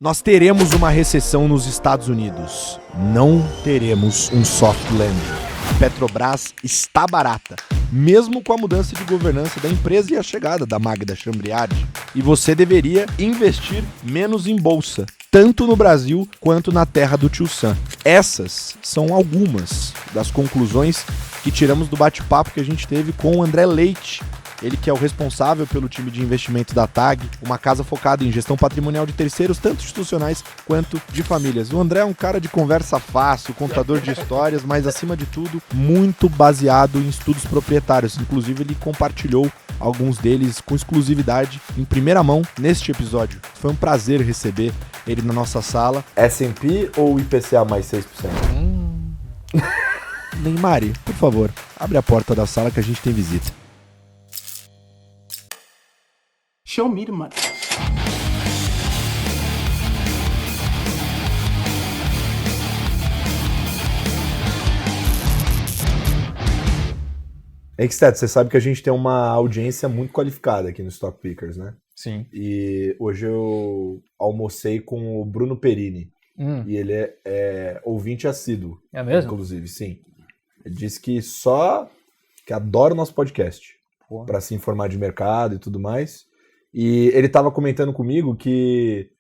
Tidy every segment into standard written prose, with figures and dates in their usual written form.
Nós teremos uma recessão nos Estados Unidos. Não teremos um soft landing. A Petrobras está barata, mesmo com a mudança de governança da empresa e a chegada da Magda Chambriard. E você deveria investir menos em bolsa, tanto no Brasil quanto na terra do Tio Sam. Essas são algumas das conclusões que tiramos do bate-papo que a gente teve com o André Leite. Ele que é o responsável pelo time de investimento da TAG, uma casa focada em gestão patrimonial de terceiros, tanto institucionais quanto de famílias. O André é um cara de conversa fácil, contador de histórias, mas acima de tudo, muito baseado em estudos proprietários. Inclusive, ele compartilhou alguns deles com exclusividade em primeira mão neste episódio. Foi um prazer receber ele na nossa sala. S&P ou IPCA mais 6%? Neymari, por favor, abre a porta da sala que a gente tem visita. Show me the money. Exted, você sabe que a gente tem uma audiência muito qualificada aqui no Stock Pickers, né? Sim. E hoje eu almocei com o Bruno Perini. E ele é ouvinte assíduo. É mesmo? Inclusive, sim. Ele disse que adora o nosso podcast para se informar de mercado e tudo mais. E ele estava comentando comigo que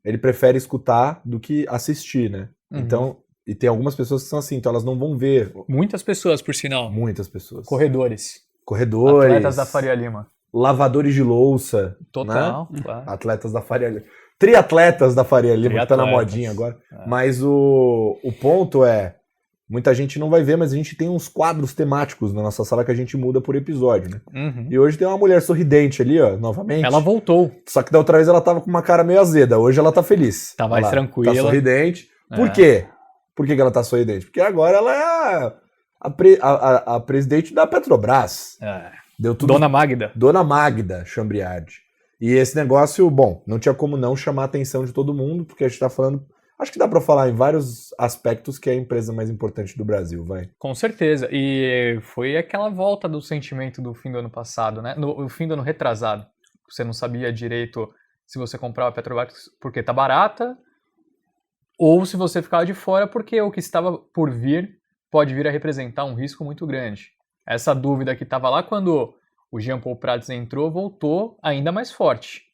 ele prefere escutar do que assistir, né? Então, e tem algumas pessoas que são assim, então elas não vão ver. Muitas pessoas, por sinal. Muitas pessoas. Corredores. Atletas da Faria Lima. Lavadores de louça. Total. Né? Claro. Atletas da Faria Lima. Triatletas da Faria Lima, que tá na modinha agora. Mas o ponto é, muita gente não vai ver, mas a gente tem uns quadros temáticos na nossa sala que a gente muda por episódio, né? E hoje tem uma mulher sorridente ali, ó, novamente. Ela voltou. Só que da outra vez ela tava com uma cara meio azeda. Hoje ela tá feliz. Tá mais tranquila. Tá sorridente. Por quê? Por que ela tá sorridente? Porque agora ela é a presidente da Petrobras. Deu tudo. Dona Magda Chambriard. E esse negócio, bom, não tinha como não chamar a atenção de todo mundo, porque a gente tá falando... Acho que dá para falar em vários aspectos que é a empresa mais importante do Brasil, vai. Com certeza. E foi aquela volta do sentimento do fim do ano passado, né? No fim do ano retrasado. Você não sabia direito se você comprava a Petrobras porque tá barata, ou se você ficava de fora porque o que estava por vir pode vir a representar um risco muito grande. Essa dúvida que estava lá quando o Jean Paul Prats entrou, voltou ainda mais forte.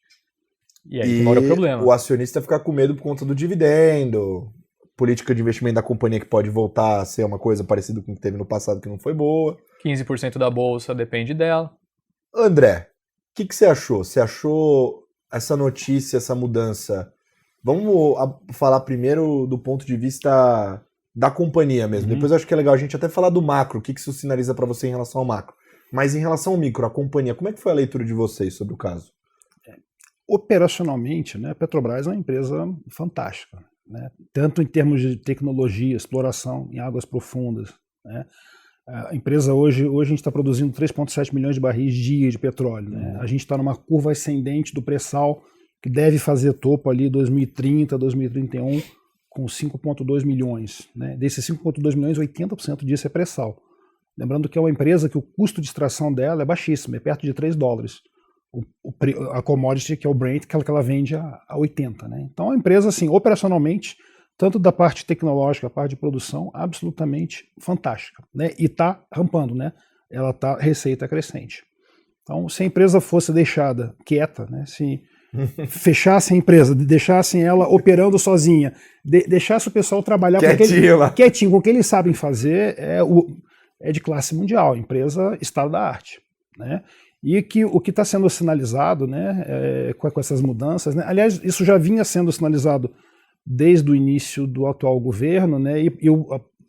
E aí que mora o problema. O acionista fica com medo por conta do dividendo, política de investimento da companhia que pode voltar a ser uma coisa parecida com o que teve no passado que não foi boa. 15% da bolsa depende dela. André, o que você achou? Você achou essa notícia, essa mudança? Vamos falar primeiro do ponto de vista da companhia mesmo. Depois eu acho que é legal a gente até falar do macro, o que isso sinaliza para você em relação ao macro. Mas em relação ao micro, a companhia, como é que foi a leitura de vocês sobre o caso? Operacionalmente, né, a Petrobras é uma empresa fantástica, né, tanto em termos de tecnologia, exploração em águas profundas. Né, a empresa hoje a gente está produzindo 3,7 milhões de barris dia de petróleo. Né, a gente está numa curva ascendente do pré-sal que deve fazer topo ali 2030, 2031 com 5,2 milhões. Né, desses 5,2 milhões, 80% disso é pré-sal. Lembrando que é uma empresa que o custo de extração dela é baixíssimo, é perto de $3. A commodity, que é o Brent, que ela vende a 80. Né? Então, é uma empresa, assim, operacionalmente, tanto da parte tecnológica, a parte de produção, absolutamente fantástica. Né? E está rampando, né? Ela está receita crescente. Então, se a empresa fosse deixada quieta, né? Se fechassem a empresa, deixassem ela operando sozinha, deixasse o pessoal trabalhar quietinho, com o que eles sabem fazer, é de classe mundial, empresa estado da arte. Né? E que o que está sendo sinalizado, né, com essas mudanças, né, aliás, isso já vinha sendo sinalizado desde o início do atual governo, né, e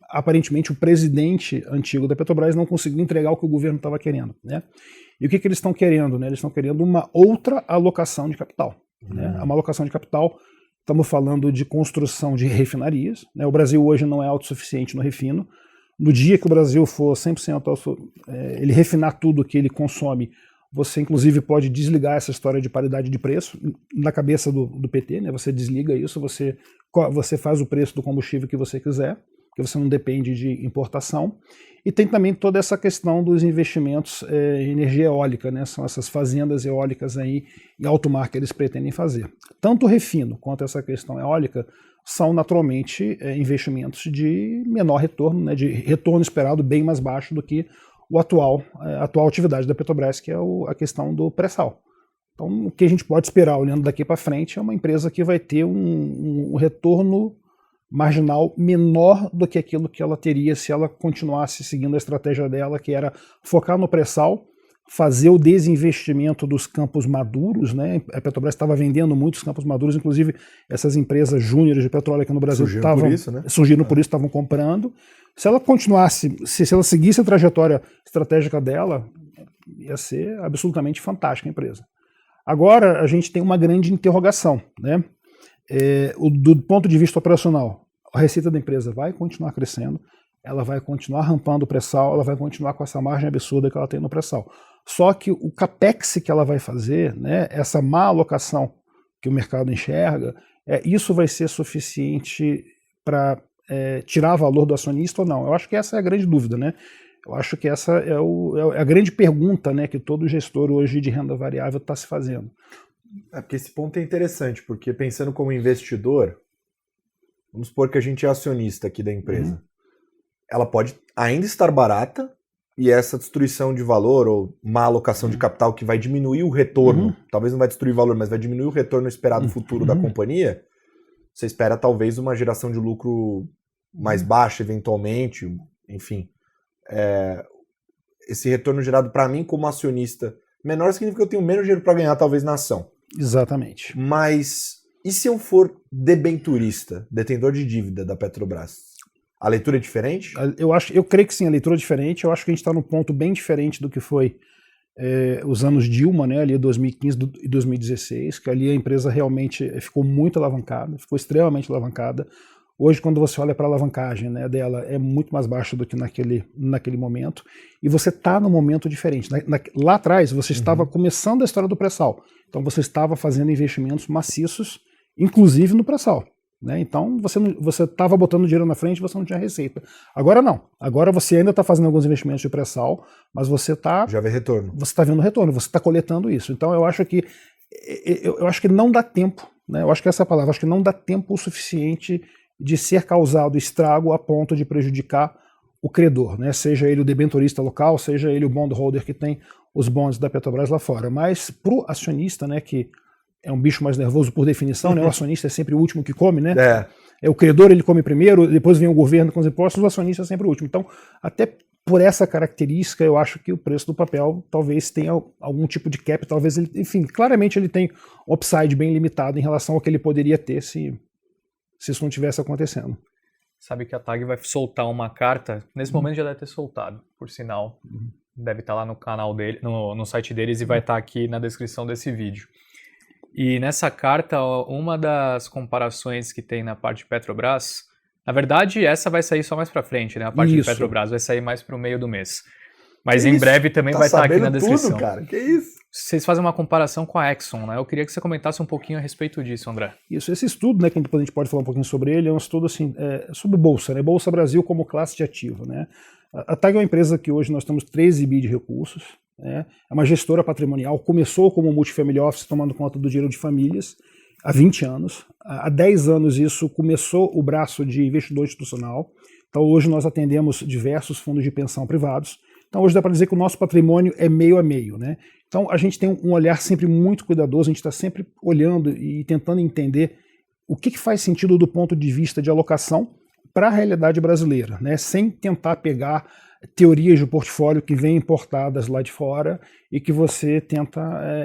aparentemente o presidente antigo da Petrobras não conseguiu entregar o que o governo estava querendo. Né. E o que eles estão querendo? Né? Eles estão querendo uma outra alocação de capital. Né. Uma alocação de capital, estamos falando de construção de refinarias. Né. O Brasil hoje não é autossuficiente no refino. No dia que o Brasil for 100% ele refinar tudo que ele consome, você inclusive pode desligar essa história de paridade de preço na cabeça do PT, né? Você desliga isso, você faz o preço do combustível que você quiser, porque você não depende de importação. E tem também toda essa questão dos investimentos em energia eólica, né? São essas fazendas eólicas aí em alto mar que eles pretendem fazer. Tanto o refino quanto essa questão eólica são naturalmente investimentos de menor retorno, né? De retorno esperado bem mais baixo do que a atual atividade da Petrobras, que é a questão do pré-sal. Então, o que a gente pode esperar olhando daqui para frente é uma empresa que vai ter um retorno marginal menor do que aquilo que ela teria se ela continuasse seguindo a estratégia dela, que era focar no pré-sal, fazer o desinvestimento dos campos maduros, né? A Petrobras estava vendendo muitos campos maduros, inclusive essas empresas júniores de petróleo aqui no Brasil surgiram por isso, estavam comprando. Se ela continuasse, se ela seguisse a trajetória estratégica dela, ia ser absolutamente fantástica a empresa. Agora a gente tem uma grande interrogação, né? Do ponto de vista operacional, a receita da empresa vai continuar crescendo, ela vai continuar rampando o pré-sal, ela vai continuar com essa margem absurda que ela tem no pré-sal. Só que o capex que ela vai fazer, né, essa má alocação que o mercado enxerga, isso vai ser suficiente para tirar valor do acionista ou não? Eu acho que essa é a grande dúvida, né? Eu acho que essa é a grande pergunta, né, que todo gestor hoje de renda variável está se fazendo. Porque esse ponto é interessante, porque pensando como investidor, vamos supor que a gente é acionista aqui da empresa. Ela pode ainda estar barata e essa destruição de valor ou má alocação de capital que vai diminuir o retorno, talvez não vai destruir valor, mas vai diminuir o retorno esperado futuro da companhia, você espera talvez uma geração de lucro mais baixa eventualmente, enfim. Esse retorno gerado para mim como acionista menor significa que eu tenho menos dinheiro para ganhar talvez na ação. Exatamente. Mas e se eu for debenturista, detentor de dívida da Petrobras? A leitura é diferente? Eu creio que sim, a leitura é diferente. Eu acho que a gente está num ponto bem diferente do que foi os anos Dilma, né, ali 2015 e 2016, que ali a empresa realmente ficou muito alavancada, ficou extremamente alavancada. Hoje, quando você olha para a alavancagem, né, dela, é muito mais baixa do que naquele momento. E você está num momento diferente. Lá atrás, você estava começando a história do pré-sal. Então, você estava fazendo investimentos maciços, inclusive no pré-sal. Né? Então, você estava botando dinheiro na frente e você não tinha receita. Agora não. Agora você ainda está fazendo alguns investimentos de pré-sal, mas você está... Já vê retorno. Você está vendo retorno, você está coletando isso. Então, eu acho que não dá tempo, né? Eu acho que essa é a palavra, acho que não dá tempo o suficiente de ser causado estrago a ponto de prejudicar o credor, né? Seja ele o debenturista local, seja ele o bondholder que tem os bonds da Petrobras lá fora. Mas para o acionista, né, que é um bicho mais nervoso por definição, né? O acionista é sempre o último que come, né? O credor ele come primeiro, depois vem o governo com os impostos, o acionista é sempre o último. Então, até por essa característica, eu acho que o preço do papel talvez tenha algum tipo de cap, talvez ele, enfim, claramente ele tem um upside bem limitado em relação ao que ele poderia ter se isso não tivesse acontecendo. Sabe que a TAG vai soltar uma carta, nesse momento já deve ter soltado, por sinal, deve estar lá no canal dele, no site deles e vai estar aqui na descrição desse vídeo. E nessa carta, uma das comparações que tem na parte de Petrobras, na verdade essa vai sair só mais pra frente, né? A parte de Petrobras vai sair mais pro meio do mês. Mas em breve também vai estar aqui na descrição. Tudo, cara. Que isso? Vocês fazem uma comparação com a Exxon, né? Eu queria que você comentasse um pouquinho a respeito disso, André. Isso, esse estudo, né, que depois a gente pode falar um pouquinho sobre ele, é um estudo assim, sobre Bolsa, né? Bolsa Brasil como classe de ativo, né? A TAG é uma empresa que hoje nós temos 13 bi de recursos, né? É uma gestora patrimonial, começou como multifamily office tomando conta do dinheiro de famílias há 20 anos. Há 10 anos isso começou o braço de investidor institucional. Então hoje nós atendemos diversos fundos de pensão privados. Então hoje dá para dizer que o nosso patrimônio é meio a meio, né? Então a gente tem um olhar sempre muito cuidadoso, a gente está sempre olhando e tentando entender o que faz sentido do ponto de vista de alocação para a realidade brasileira, né? Sem tentar pegar teorias de portfólio que vêm importadas lá de fora e que você tenta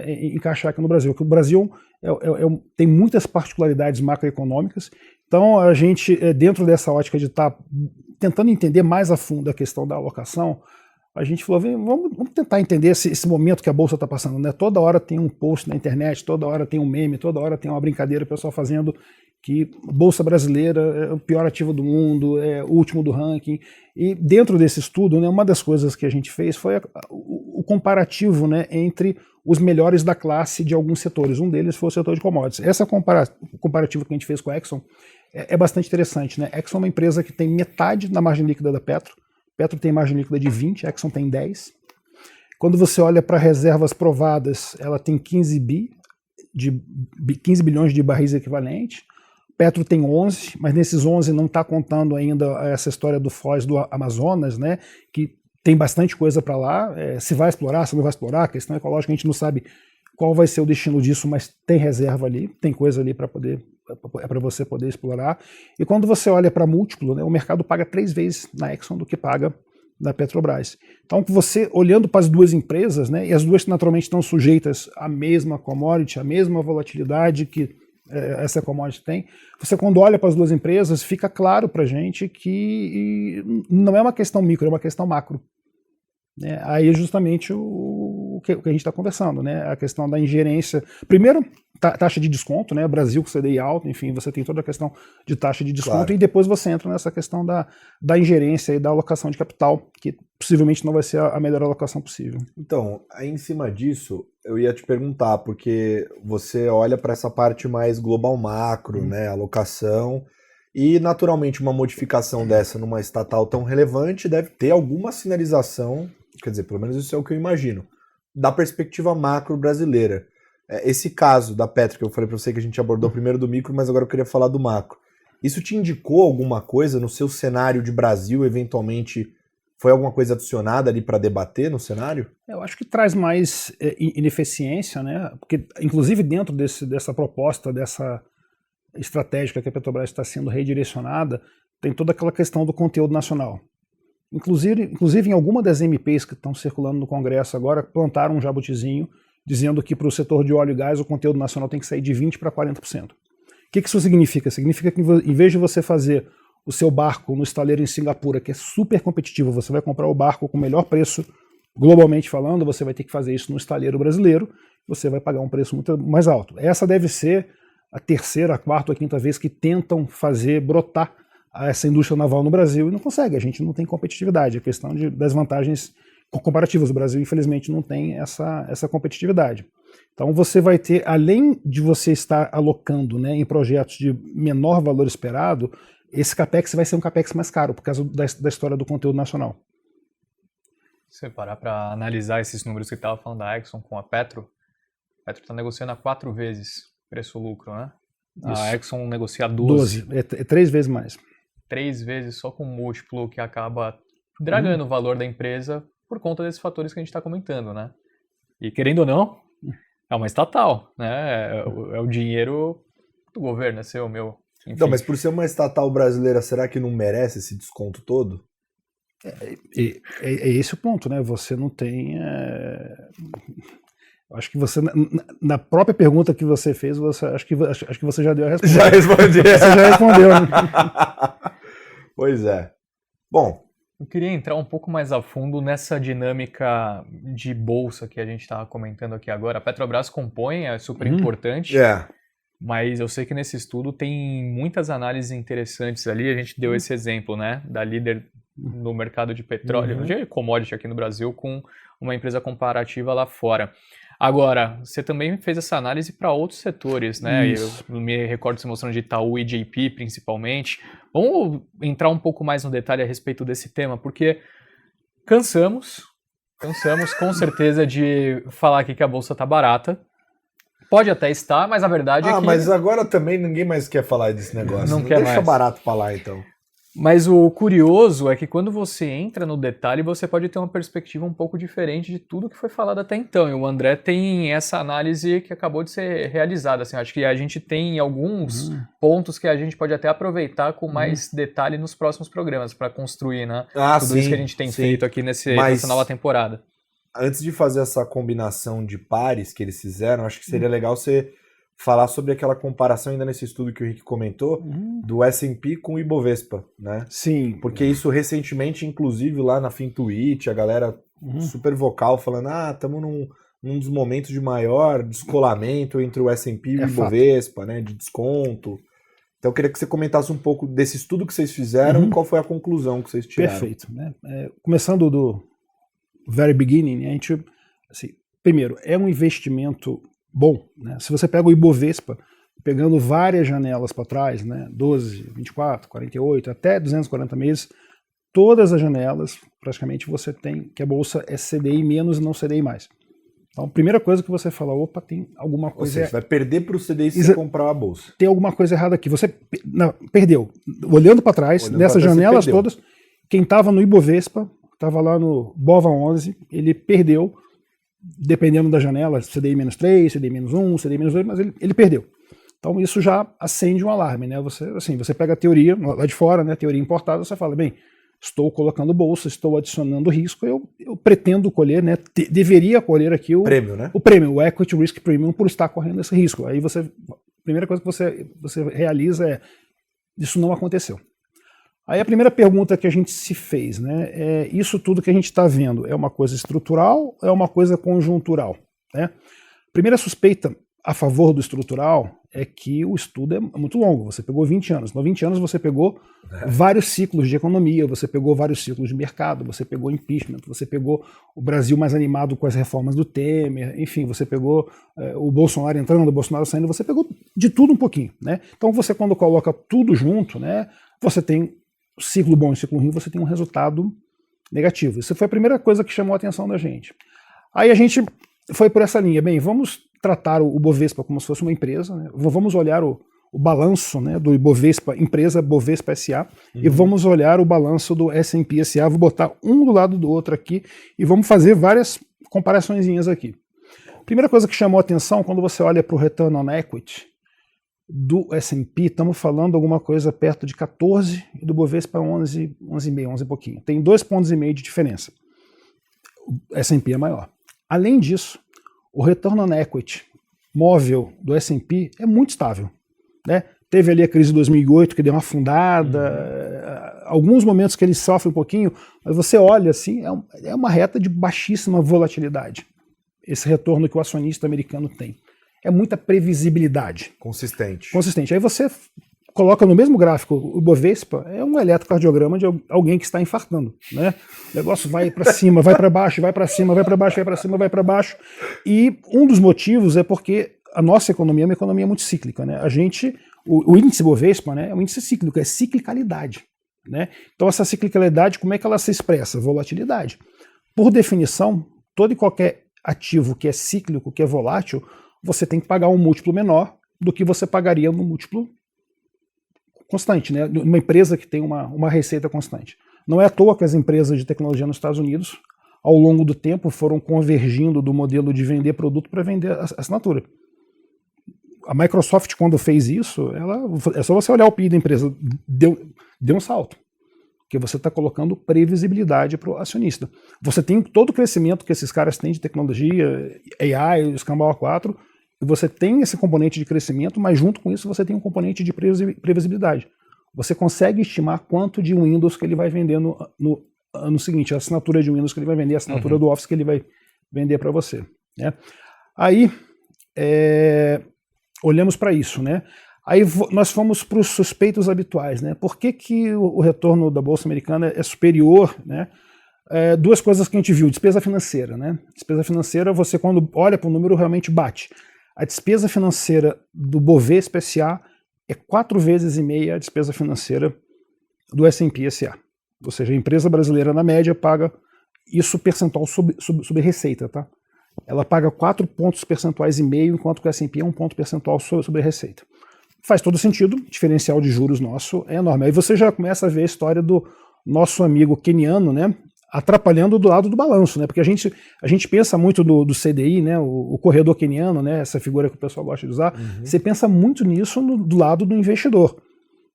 encaixar aqui no Brasil. Porque o Brasil tem muitas particularidades macroeconômicas, então a gente, dentro dessa ótica de estar tentando entender mais a fundo a questão da alocação, a gente falou, vamos tentar entender esse momento que a Bolsa está passando, né? Toda hora tem um post na internet, toda hora tem um meme, toda hora tem uma brincadeira, o pessoal fazendo que a Bolsa brasileira é o pior ativo do mundo, é o último do ranking. E dentro desse estudo, né, uma das coisas que a gente fez foi o comparativo, né, entre os melhores da classe de alguns setores. Um deles foi o setor de commodities. Essa comparativa que a gente fez com a Exxon é bastante interessante, né? Exxon é uma empresa que tem metade da margem líquida da Petro. Petro tem margem líquida de 20, a Exxon tem 10. Quando você olha para reservas provadas, ela tem 15 bilhões de barris equivalentes. Petro tem 11, mas nesses 11 não está contando ainda essa história do Foz do Amazonas, né? Que tem bastante coisa para lá. Se vai explorar, se não vai explorar, a questão ecológica a gente não sabe qual vai ser o destino disso, mas tem reserva ali, tem coisa ali para você poder explorar. E quando você olha para múltiplo, né, o mercado paga 3 vezes na Exxon do que paga na Petrobras. Então, você olhando para as duas empresas, né, e as duas naturalmente estão sujeitas à mesma commodity, à mesma volatilidade que essa commodity tem, você quando olha para as duas empresas, fica claro para a gente que não é uma questão micro, é uma questão macro. Aí é justamente o que a gente está conversando, né? A questão da ingerência. Primeiro, taxa de desconto, né? Brasil com CDI alto, enfim, você tem toda a questão de taxa de desconto, claro. E depois você entra nessa questão da ingerência e da alocação de capital, que possivelmente não vai ser a melhor alocação possível. Então, aí em cima disso, eu ia te perguntar, porque você olha para essa parte mais global macro, né? Alocação. E, naturalmente, uma modificação dessa numa estatal tão relevante deve ter alguma sinalização, quer dizer, pelo menos isso é o que eu imagino, da perspectiva macro brasileira. Esse caso da Petro, que eu falei para você que a gente abordou primeiro do micro, mas agora eu queria falar do macro. Isso te indicou alguma coisa no seu cenário de Brasil, eventualmente foi alguma coisa adicionada ali para debater no cenário? Eu acho que traz mais ineficiência, né? Porque, inclusive, dentro dessa proposta, dessa estratégica que a Petrobras está sendo redirecionada, tem toda aquela questão do conteúdo nacional. Inclusive em alguma das MPs que estão circulando no Congresso agora, plantaram um jabutizinho dizendo que para o setor de óleo e gás o conteúdo nacional tem que sair de 20% para 40%. O que isso significa? Significa que em vez de você fazer o seu barco no estaleiro em Singapura, que é super competitivo, você vai comprar o barco com o melhor preço globalmente falando, você vai ter que fazer isso no estaleiro brasileiro, você vai pagar um preço muito mais alto. Essa deve ser a terceira, a quarta ou a quinta vez que tentam fazer brotar essa indústria naval no Brasil e não consegue, a gente não tem competitividade, a questão das vantagens comparativas, o Brasil infelizmente não tem essa competitividade. Então você vai ter, além de você estar alocando, né, em projetos de menor valor esperado, esse capex vai ser um capex mais caro, por causa da história do conteúdo nacional. Se você parar para analisar esses números que estava falando da Exxon com a Petro está negociando a 4 vezes preço-lucro, né? Isso. A Exxon negocia 12. É 3 vezes mais. 3 vezes só com múltiplo, que acaba dragando o valor da empresa por conta desses fatores que a gente está comentando, né? E querendo ou não, é uma estatal, né? É o dinheiro do governo, é seu, meu. Enfim. Não, mas por ser uma estatal brasileira, será que não merece esse desconto todo? É esse o ponto, né? Você não tem... Acho que você, na própria pergunta que você fez, acho que você já deu a resposta. Já respondi. Você já respondeu, né? Pois é. Bom. Eu queria entrar um pouco mais a fundo nessa dinâmica de bolsa que a gente estava comentando aqui agora. A Petrobras compõe, é super importante, mas eu sei que nesse estudo tem muitas análises interessantes ali. A gente deu esse exemplo, né, da líder no mercado de petróleo, de commodity aqui no Brasil, com uma empresa comparativa lá fora. Agora, você também fez essa análise para outros setores, né? Isso. Eu me recordo você mostrando de Itaú e JP, principalmente. Vamos entrar um pouco mais no detalhe a respeito desse tema, porque cansamos com certeza de falar aqui que a bolsa está barata. Pode até estar, mas a verdade é que... mas agora também ninguém mais quer falar desse negócio. Não quer deixa mais. Barato para lá, então. Mas o curioso é que quando você entra no detalhe, você pode ter uma perspectiva um pouco diferente de tudo que foi falado até então. E o André tem essa análise que acabou de ser realizada. Assim, acho que a gente tem alguns pontos que a gente pode até aproveitar com mais detalhe nos próximos programas para construir, né? Tudo isso que a gente tem feito aqui nessa nova temporada. Antes de fazer essa combinação de pares que eles fizeram, acho que seria legal você falar sobre aquela comparação ainda nesse estudo que o Henrique comentou, do S&P com o Ibovespa, né? Sim. Porque isso recentemente, inclusive lá na FinTwitch, a galera super vocal falando, estamos num dos momentos de maior descolamento entre o S&P e o Ibovespa, né? De desconto. Então eu queria que você comentasse um pouco desse estudo que vocês fizeram e qual foi a conclusão que vocês tiraram. Perfeito. Né? Começando do very beginning, a gente... Assim, primeiro, é um investimento bom, né? Se você pega o Ibovespa, pegando várias janelas para trás, né? 12, 24, 48, até 240 meses, todas as janelas, praticamente você tem que a bolsa é CDI menos e não CDI mais. Então, a primeira coisa que você fala, opa, tem alguma coisa... Você vai perder para o CDI se você comprar a bolsa. Tem alguma coisa errada aqui. Você perdeu. Olhando para trás, nessas janelas todas, quem estava no Ibovespa, estava lá no BOVA 11, ele perdeu, dependendo da janela, CDI menos 3, CDI menos 1, CDI menos 2, mas ele perdeu. Então isso já acende um alarme, né? Você pega a teoria lá de fora, né? A teoria importada, você fala, bem, estou colocando bolsa, estou adicionando risco, eu pretendo colher, né? Deveria colher aqui o prêmio, né? O prêmio, o Equity Risk Premium, por estar correndo esse risco. Aí a primeira coisa que você realiza é, isso não aconteceu. Aí a primeira pergunta que a gente se fez, né? Isso tudo que a gente está vendo é uma coisa estrutural ou é uma coisa conjuntural, né? Primeira suspeita a favor do estrutural é que o estudo é muito longo. Você pegou 20 anos. No 20 anos você pegou vários ciclos de economia, você pegou vários ciclos de mercado, você pegou impeachment, você pegou o Brasil mais animado com as reformas do Temer, enfim, você pegou o Bolsonaro entrando, o Bolsonaro saindo, você pegou de tudo um pouquinho, né? Então você, quando coloca tudo junto, né, você tem ciclo bom e ciclo ruim, você tem um resultado negativo. Isso foi a primeira coisa que chamou a atenção da gente. Aí a gente foi por essa linha, bem, vamos tratar o Bovespa como se fosse uma empresa, né? Vamos olhar o balanço, né, do Ibovespa, empresa Bovespa SA, e vamos olhar o balanço do S&P SA, vou botar um do lado do outro aqui e vamos fazer várias comparaçõezinhas aqui. Primeira coisa que chamou a atenção, quando você olha para o Return on Equity do S&P, estamos falando alguma coisa perto de 14 e do Bovespa 11, 11,5, 11 e pouquinho. Tem 2,5 pontos de diferença. O S&P é maior. Além disso, o Return on Equity móvel do S&P é muito estável, né? Teve ali a crise de 2008 que deu uma afundada, alguns momentos que ele sofre um pouquinho, mas você olha assim, é uma reta de baixíssima volatilidade. Esse retorno que o acionista americano tem. É muita previsibilidade. Consistente. Aí você coloca no mesmo gráfico o Bovespa, é um eletrocardiograma de alguém que está infartando, né? O negócio vai para cima, vai para baixo, vai para cima, vai para baixo, vai para cima, vai para baixo. E um dos motivos é porque a nossa economia é uma economia muito cíclica, né? O índice Bovespa, né, é um índice cíclico, é ciclicalidade, né? Então essa ciclicalidade, como é que ela se expressa? Volatilidade. Por definição, todo e qualquer ativo que é cíclico, que é volátil, você tem que pagar um múltiplo menor do que você pagaria no múltiplo constante, né? Uma empresa que tem uma receita constante. Não é à toa que as empresas de tecnologia nos Estados Unidos, ao longo do tempo, foram convergindo do modelo de vender produto para vender assinatura. A Microsoft, quando fez isso, é só você olhar o PI da empresa, deu um salto. Porque você está colocando previsibilidade para o acionista. Você tem todo o crescimento que esses caras têm de tecnologia, AI, o Escambau A4, e você tem esse componente de crescimento, mas junto com isso você tem um componente de previsibilidade. Você consegue estimar quanto de Windows que ele vai vender no ano seguinte, a assinatura de Windows que ele vai vender, a assinatura do Office que ele vai vender para você, né? Aí, olhamos para isso, né? Aí nós fomos para os suspeitos habituais, né? Por que o retorno da Bolsa Americana é superior, né? Duas coisas que a gente viu, despesa financeira, né? Despesa financeira, você quando olha para o número realmente bate. A despesa financeira do Bovespa SA é 4,5 vezes a despesa financeira do S&P SA. Ou seja, a empresa brasileira, na média, paga isso percentual sobre receita, tá? Ela paga 4 pontos percentuais e meio, enquanto que o S&P é 1 ponto percentual sobre receita. Faz todo sentido, o diferencial de juros nosso é enorme. Aí você já começa a ver a história do nosso amigo queniano, né? Atrapalhando do lado do balanço, né? Porque a gente pensa muito do CDI, né? O corredor queniano, né? Essa figura que o pessoal gosta de usar. Você pensa muito nisso do lado do investidor,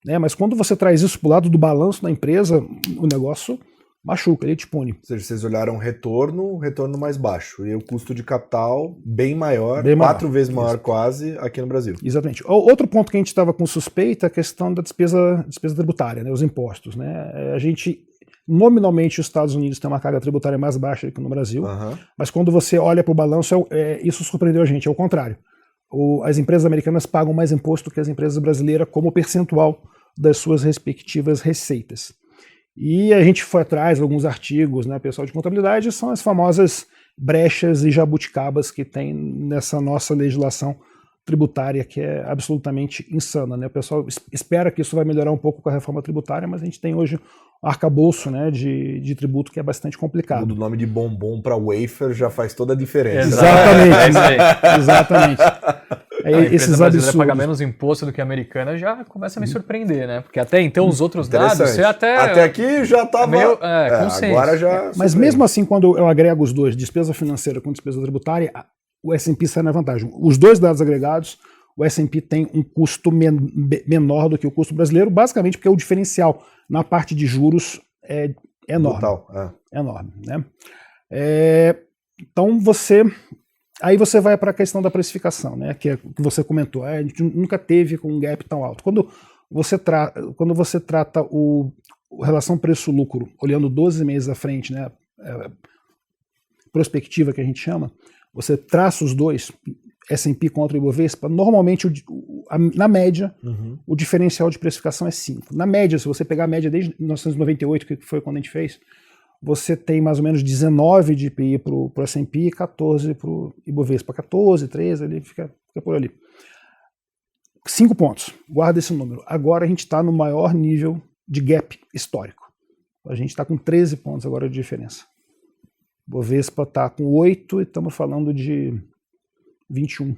né? Mas quando você traz isso para o lado do balanço da empresa, o negócio machuca, ele te pune. Ou seja, vocês olharam retorno mais baixo e o custo de capital bem maior, 4 vezes maior quase aqui no Brasil. Exatamente. Outro ponto que a gente estava com suspeita é a questão da despesa tributária, né? Os impostos, né? A gente nominalmente os Estados Unidos têm uma carga tributária mais baixa que no Brasil, mas quando você olha para o balanço, isso surpreendeu a gente, é o contrário. As empresas americanas pagam mais imposto que as empresas brasileiras como percentual das suas respectivas receitas. E a gente foi atrás de alguns artigos, né, pessoal de contabilidade, são as famosas brechas e jabuticabas que tem nessa nossa legislação tributária, que é absolutamente insana, né? O pessoal espera que isso vai melhorar um pouco com a reforma tributária, mas a gente tem hoje um arcabouço, né, de tributo que é bastante complicado. O nome de bombom para wafer já faz toda a diferença. Exatamente. Exatamente. A empresa brasileira paga menos imposto do que a americana já começa a me surpreender, né? Porque até então os outros dados, você até aqui já estava agora já. Mas mesmo assim, quando eu agrego os dois, despesa financeira com despesa tributária, o S&P sai na vantagem. Os dois dados agregados, o S&P tem um custo menor do que o custo brasileiro, basicamente porque o diferencial na parte de juros é enorme. Total, é enorme, né? Então aí você vai para a questão da precificação, né? Que é o que você comentou. A gente nunca teve com um gap tão alto. Quando você trata a relação preço-lucro olhando 12 meses à frente, né? Prospectiva que a gente chama, você traça os dois, S&P contra o Ibovespa, normalmente, na média, o diferencial de precificação é 5. Na média, se você pegar a média desde 1998, que foi quando a gente fez, você tem mais ou menos 19 de IPI para o S&P e 14 para o Ibovespa. 14, 13, ali fica por ali. 5 pontos, guarda esse número. Agora a gente está no maior nível de gap histórico. A gente está com 13 pontos agora de diferença. O Bovespa está com 8 e estamos falando de 21,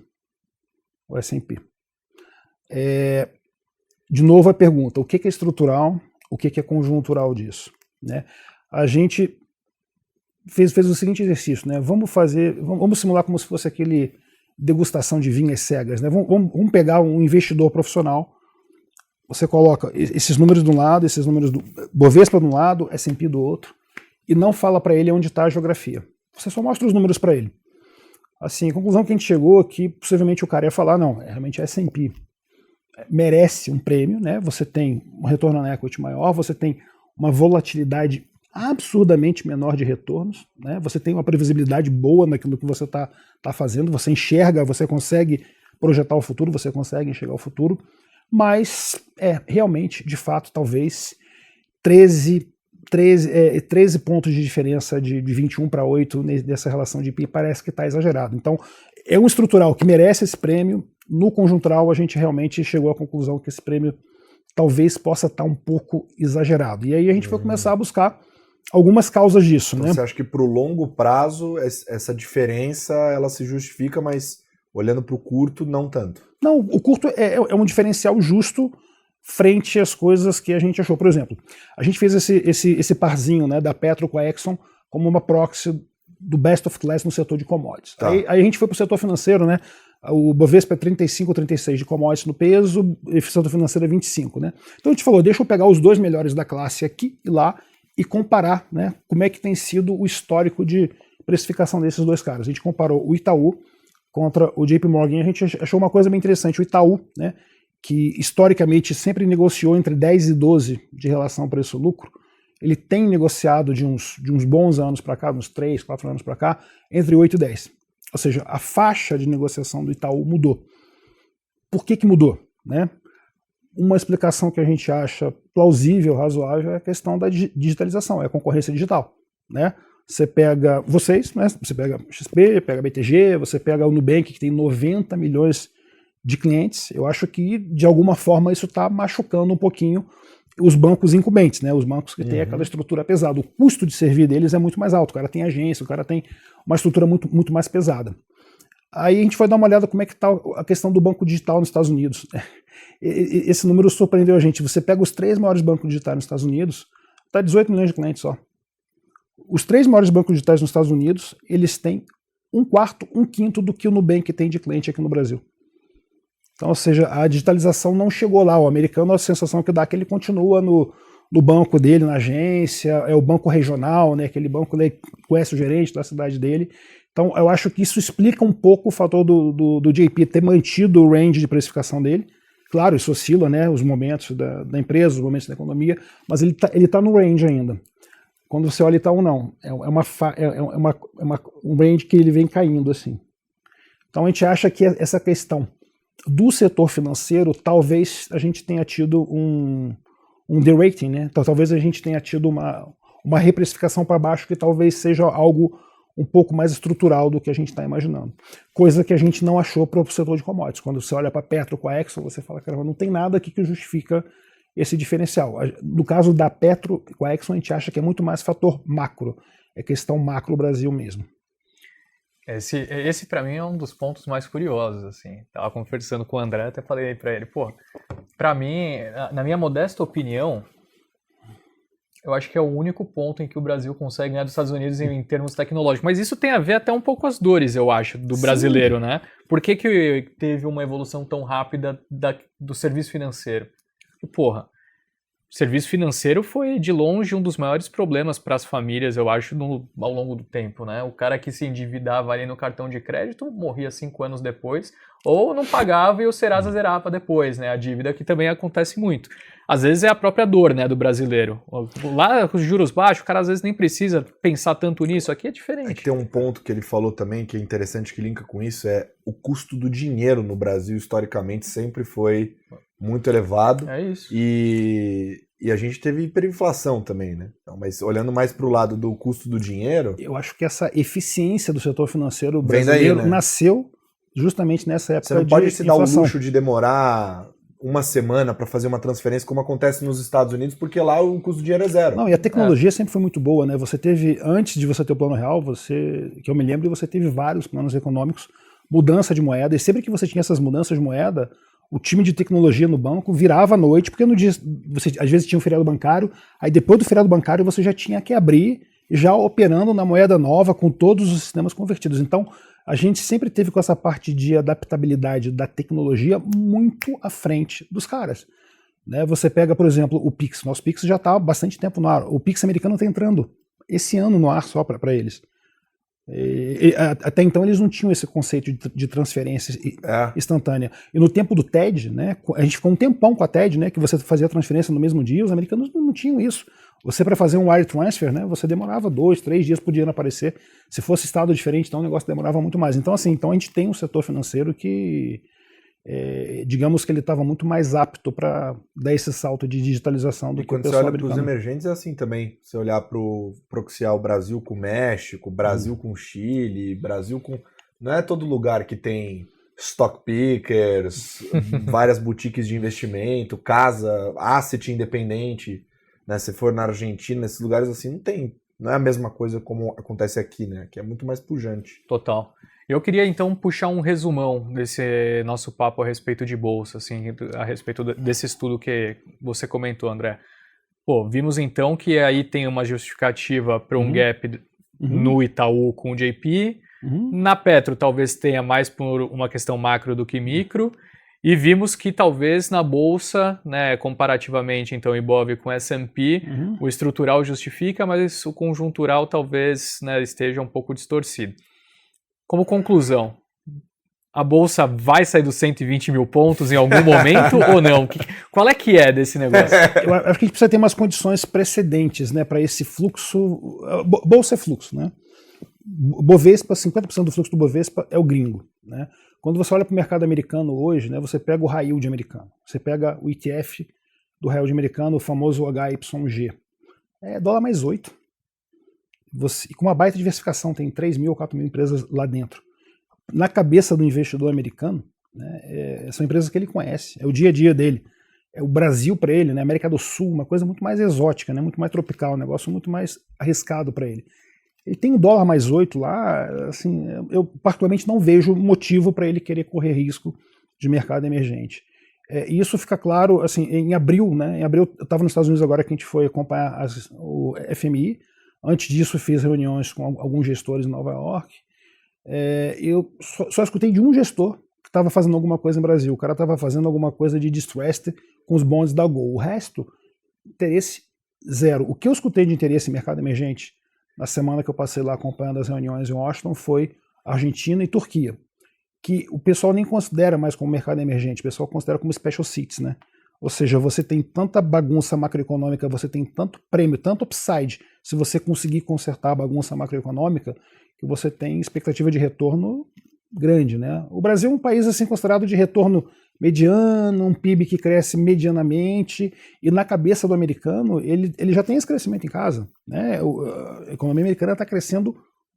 o S&P. De novo a pergunta, o que é estrutural, o que é conjuntural disso? Né? A gente fez o seguinte exercício, né? Vamos simular como se fosse aquele degustação de vinhas cegas. Né? Vamos pegar um investidor profissional, você coloca esses números de um lado, esses números do Bovespa de um lado, S&P do outro, e não fala para ele onde está a geografia. Você só mostra os números para ele. Assim, a conclusão que a gente chegou que possivelmente o cara ia falar, não, realmente é S&P. Merece um prêmio, né? Você tem um retorno na equity maior, você tem uma volatilidade absurdamente menor de retornos, né? Você tem uma previsibilidade boa naquilo que você está fazendo, você enxerga, você consegue projetar o futuro, você consegue enxergar o futuro, mas realmente, de fato, talvez 13 pontos de diferença de 21 para 8 nessa relação de PI parece que está exagerado. Então, é um estrutural que merece esse prêmio. No conjuntural, a gente realmente chegou à conclusão que esse prêmio talvez possa estar um pouco exagerado. E aí a gente foi começar a buscar algumas causas disso. Então, né? Você acha que para o longo prazo essa diferença ela se justifica, mas olhando para o curto, não tanto? Não, o curto é um diferencial justo frente às coisas que a gente achou. Por exemplo, a gente fez esse parzinho, né, da Petro com a Exxon como uma proxy do best of class no setor de commodities. Tá. Aí a gente foi para o setor financeiro, né? O Bovespa é 35 ou 36 de commodities no peso, e o setor financeiro é 25. Né? Então a gente falou, deixa eu pegar os dois melhores da classe aqui e lá e comparar, né, como é que tem sido o histórico de precificação desses dois caras. A gente comparou o Itaú contra o JP Morgan e a gente achou uma coisa bem interessante. O Itaú, né, que historicamente sempre negociou entre 10 e 12 de relação preço-lucro, ele tem negociado de uns bons anos para cá, uns 3, 4 anos para cá, entre 8 e 10. Ou seja, a faixa de negociação do Itaú mudou. Por que mudou? Né? Uma explicação que a gente acha plausível, razoável, é a questão da digitalização, é a concorrência digital. Né? Você pega vocês, né? Você pega XP, pega BTG, você pega o Nubank, que tem 90 milhões de clientes. Eu acho que, de alguma forma, isso está machucando um pouquinho os bancos incumbentes, né? Os bancos que têm aquela estrutura pesada. O custo de servir deles é muito mais alto. O cara tem agência, o cara tem uma estrutura muito, muito mais pesada. Aí a gente foi dar uma olhada como é que está a questão do banco digital nos Estados Unidos. Esse número surpreendeu a gente. Você pega os 3 maiores bancos digitais nos Estados Unidos, está 18 milhões de clientes só. Os 3 maiores bancos digitais nos Estados Unidos, eles têm 1/4, 1/5 do que o Nubank tem de cliente aqui no Brasil. Então, ou seja, a digitalização não chegou lá. O americano, a sensação que dá é que ele continua no banco dele, na agência, é o banco regional, né, aquele banco que conhece o gerente da cidade dele. Então, eu acho que isso explica um pouco o fator do JP ter mantido o range de precificação dele. Claro, isso oscila, né, os momentos da empresa, os momentos da economia, mas ele tá no range ainda. Quando você olha o Itaú, não. É um range que ele vem caindo, assim. Então, a gente acha que essa questão do setor financeiro, talvez a gente tenha tido um derating, né? Então, talvez a gente tenha tido uma reprecificação para baixo que talvez seja algo um pouco mais estrutural do que a gente está imaginando. Coisa que a gente não achou para o setor de commodities. Quando você olha para a Petro com a Exxon, você fala, caramba, não tem nada aqui que justifica esse diferencial. No caso da Petro com a Exxon, a gente acha que é muito mais fator macro, é questão macro Brasil mesmo. Esse para mim é um dos pontos mais curiosos, assim. Tava conversando com o André, até falei para ele, para mim, na minha modesta opinião, eu acho que é o único ponto em que o Brasil consegue ganhar dos Estados Unidos em termos tecnológicos. Mas isso tem a ver até um pouco com as dores, eu acho, do brasileiro, né? Por que teve uma evolução tão rápida do serviço financeiro? O serviço financeiro foi, de longe, um dos maiores problemas para as famílias, eu acho, ao longo do tempo, né? O cara que se endividava ali no cartão de crédito morria 5 anos depois, ou não pagava e o Serasa zerava depois, né? A dívida, que também acontece muito. Às vezes é a própria dor, né, do brasileiro. Lá, com os juros baixos, o cara às vezes nem precisa pensar tanto nisso. Aqui é diferente. Tem um ponto que ele falou também, que é interessante, que linka com isso, é o custo do dinheiro no Brasil, historicamente, sempre foi muito elevado. É isso. E a gente teve hiperinflação também, né? Então, mas olhando mais para o lado do custo do dinheiro... Eu acho que essa eficiência do setor financeiro brasileiro daí, né? Nasceu justamente nessa época de inflação. Você não pode se dar o luxo de demorar uma semana para fazer uma transferência, como acontece nos Estados Unidos, porque lá o custo do dinheiro é zero. Não, e a tecnologia sempre foi muito boa, né? Você teve, antes de você ter o Plano Real, que eu me lembro, você teve vários planos econômicos, mudança de moeda, e sempre que você tinha essas mudanças de moeda, o time de tecnologia no banco virava à noite, porque no dia você às vezes tinha um feriado bancário, aí depois do feriado bancário você já tinha que abrir, já operando na moeda nova, com todos os sistemas convertidos. Então, a gente sempre teve com essa parte de adaptabilidade da tecnologia muito à frente dos caras. Né? Você pega, por exemplo, o Pix. Nosso Pix já está há bastante tempo no ar. O Pix americano está entrando esse ano no ar só para eles. Até então eles não tinham esse conceito de transferência instantânea. E no tempo do TED, né, a gente ficou um tempão com a TED, né, que você fazia a transferência no mesmo dia, os americanos não tinham isso. Você, para fazer um wire transfer, né, você demorava 2, 3 dias por dia para aparecer. Se fosse estado diferente, então o negócio demorava muito mais. Então, assim, a gente tem um setor financeiro que, digamos que ele estava muito mais apto para dar esse salto de digitalização do que o pessoal americano. E quando você olha para os emergentes é assim também. Você olhar para o proxial Brasil com México, Brasil com Chile, Brasil com... Não é todo lugar que tem stock pickers, várias boutiques de investimento, casa, asset independente. Né, se for na Argentina, nesses lugares assim, não é a mesma coisa como acontece aqui, né? Que é muito mais pujante. Total. Eu queria então puxar um resumão desse nosso papo a respeito de bolsa, assim, a respeito desse estudo que você comentou, André. Vimos então que aí tem uma justificativa para um gap no Itaú com o JP. Na Petro talvez tenha mais por uma questão macro do que micro. E vimos que talvez na Bolsa, né, comparativamente então Ibov com S&P, o estrutural justifica, mas o conjuntural talvez, né, esteja um pouco distorcido. Como conclusão, a Bolsa vai sair dos 120 mil pontos em algum momento ou não? Qual é que é desse negócio? Eu acho que a gente precisa ter umas condições precedentes, né, para esse fluxo. Bolsa é fluxo, né? Bovespa, 50% do fluxo do Bovespa é o gringo, né? Quando você olha para o mercado americano hoje, né, você pega o high yield americano, você pega o ETF do high yield americano, o famoso HYG. É dólar mais 8. E com uma baita diversificação, tem 3 mil ou 4 mil empresas lá dentro. Na cabeça do investidor americano, né, são empresas que ele conhece, é o dia a dia dele. É o Brasil para ele, né, América do Sul, uma coisa muito mais exótica, né, muito mais tropical, um negócio muito mais arriscado para ele. Ele tem um dólar mais 8 lá, assim, eu particularmente não vejo motivo para ele querer correr risco de mercado emergente. E isso fica claro, assim, em abril, né? Em abril, eu estava nos Estados Unidos agora que a gente foi acompanhar o FMI. Antes disso, fiz reuniões com alguns gestores em Nova York. Eu só escutei de um gestor que estava fazendo alguma coisa no Brasil. O cara estava fazendo alguma coisa de distressed com os bonds da Gol. O resto, interesse zero. O que eu escutei de interesse em mercado emergente na semana que eu passei lá acompanhando as reuniões em Washington foi Argentina e Turquia, que o pessoal nem considera mais como mercado emergente, o pessoal considera como special seats, né? Ou seja, você tem tanta bagunça macroeconômica, você tem tanto prêmio, tanto upside, se você conseguir consertar a bagunça macroeconômica, que você tem expectativa de retorno grande, né? O Brasil é um país assim considerado de retorno mediano, um PIB que cresce medianamente, e na cabeça do americano ele já tem esse crescimento em casa, né? A economia americana está crescendo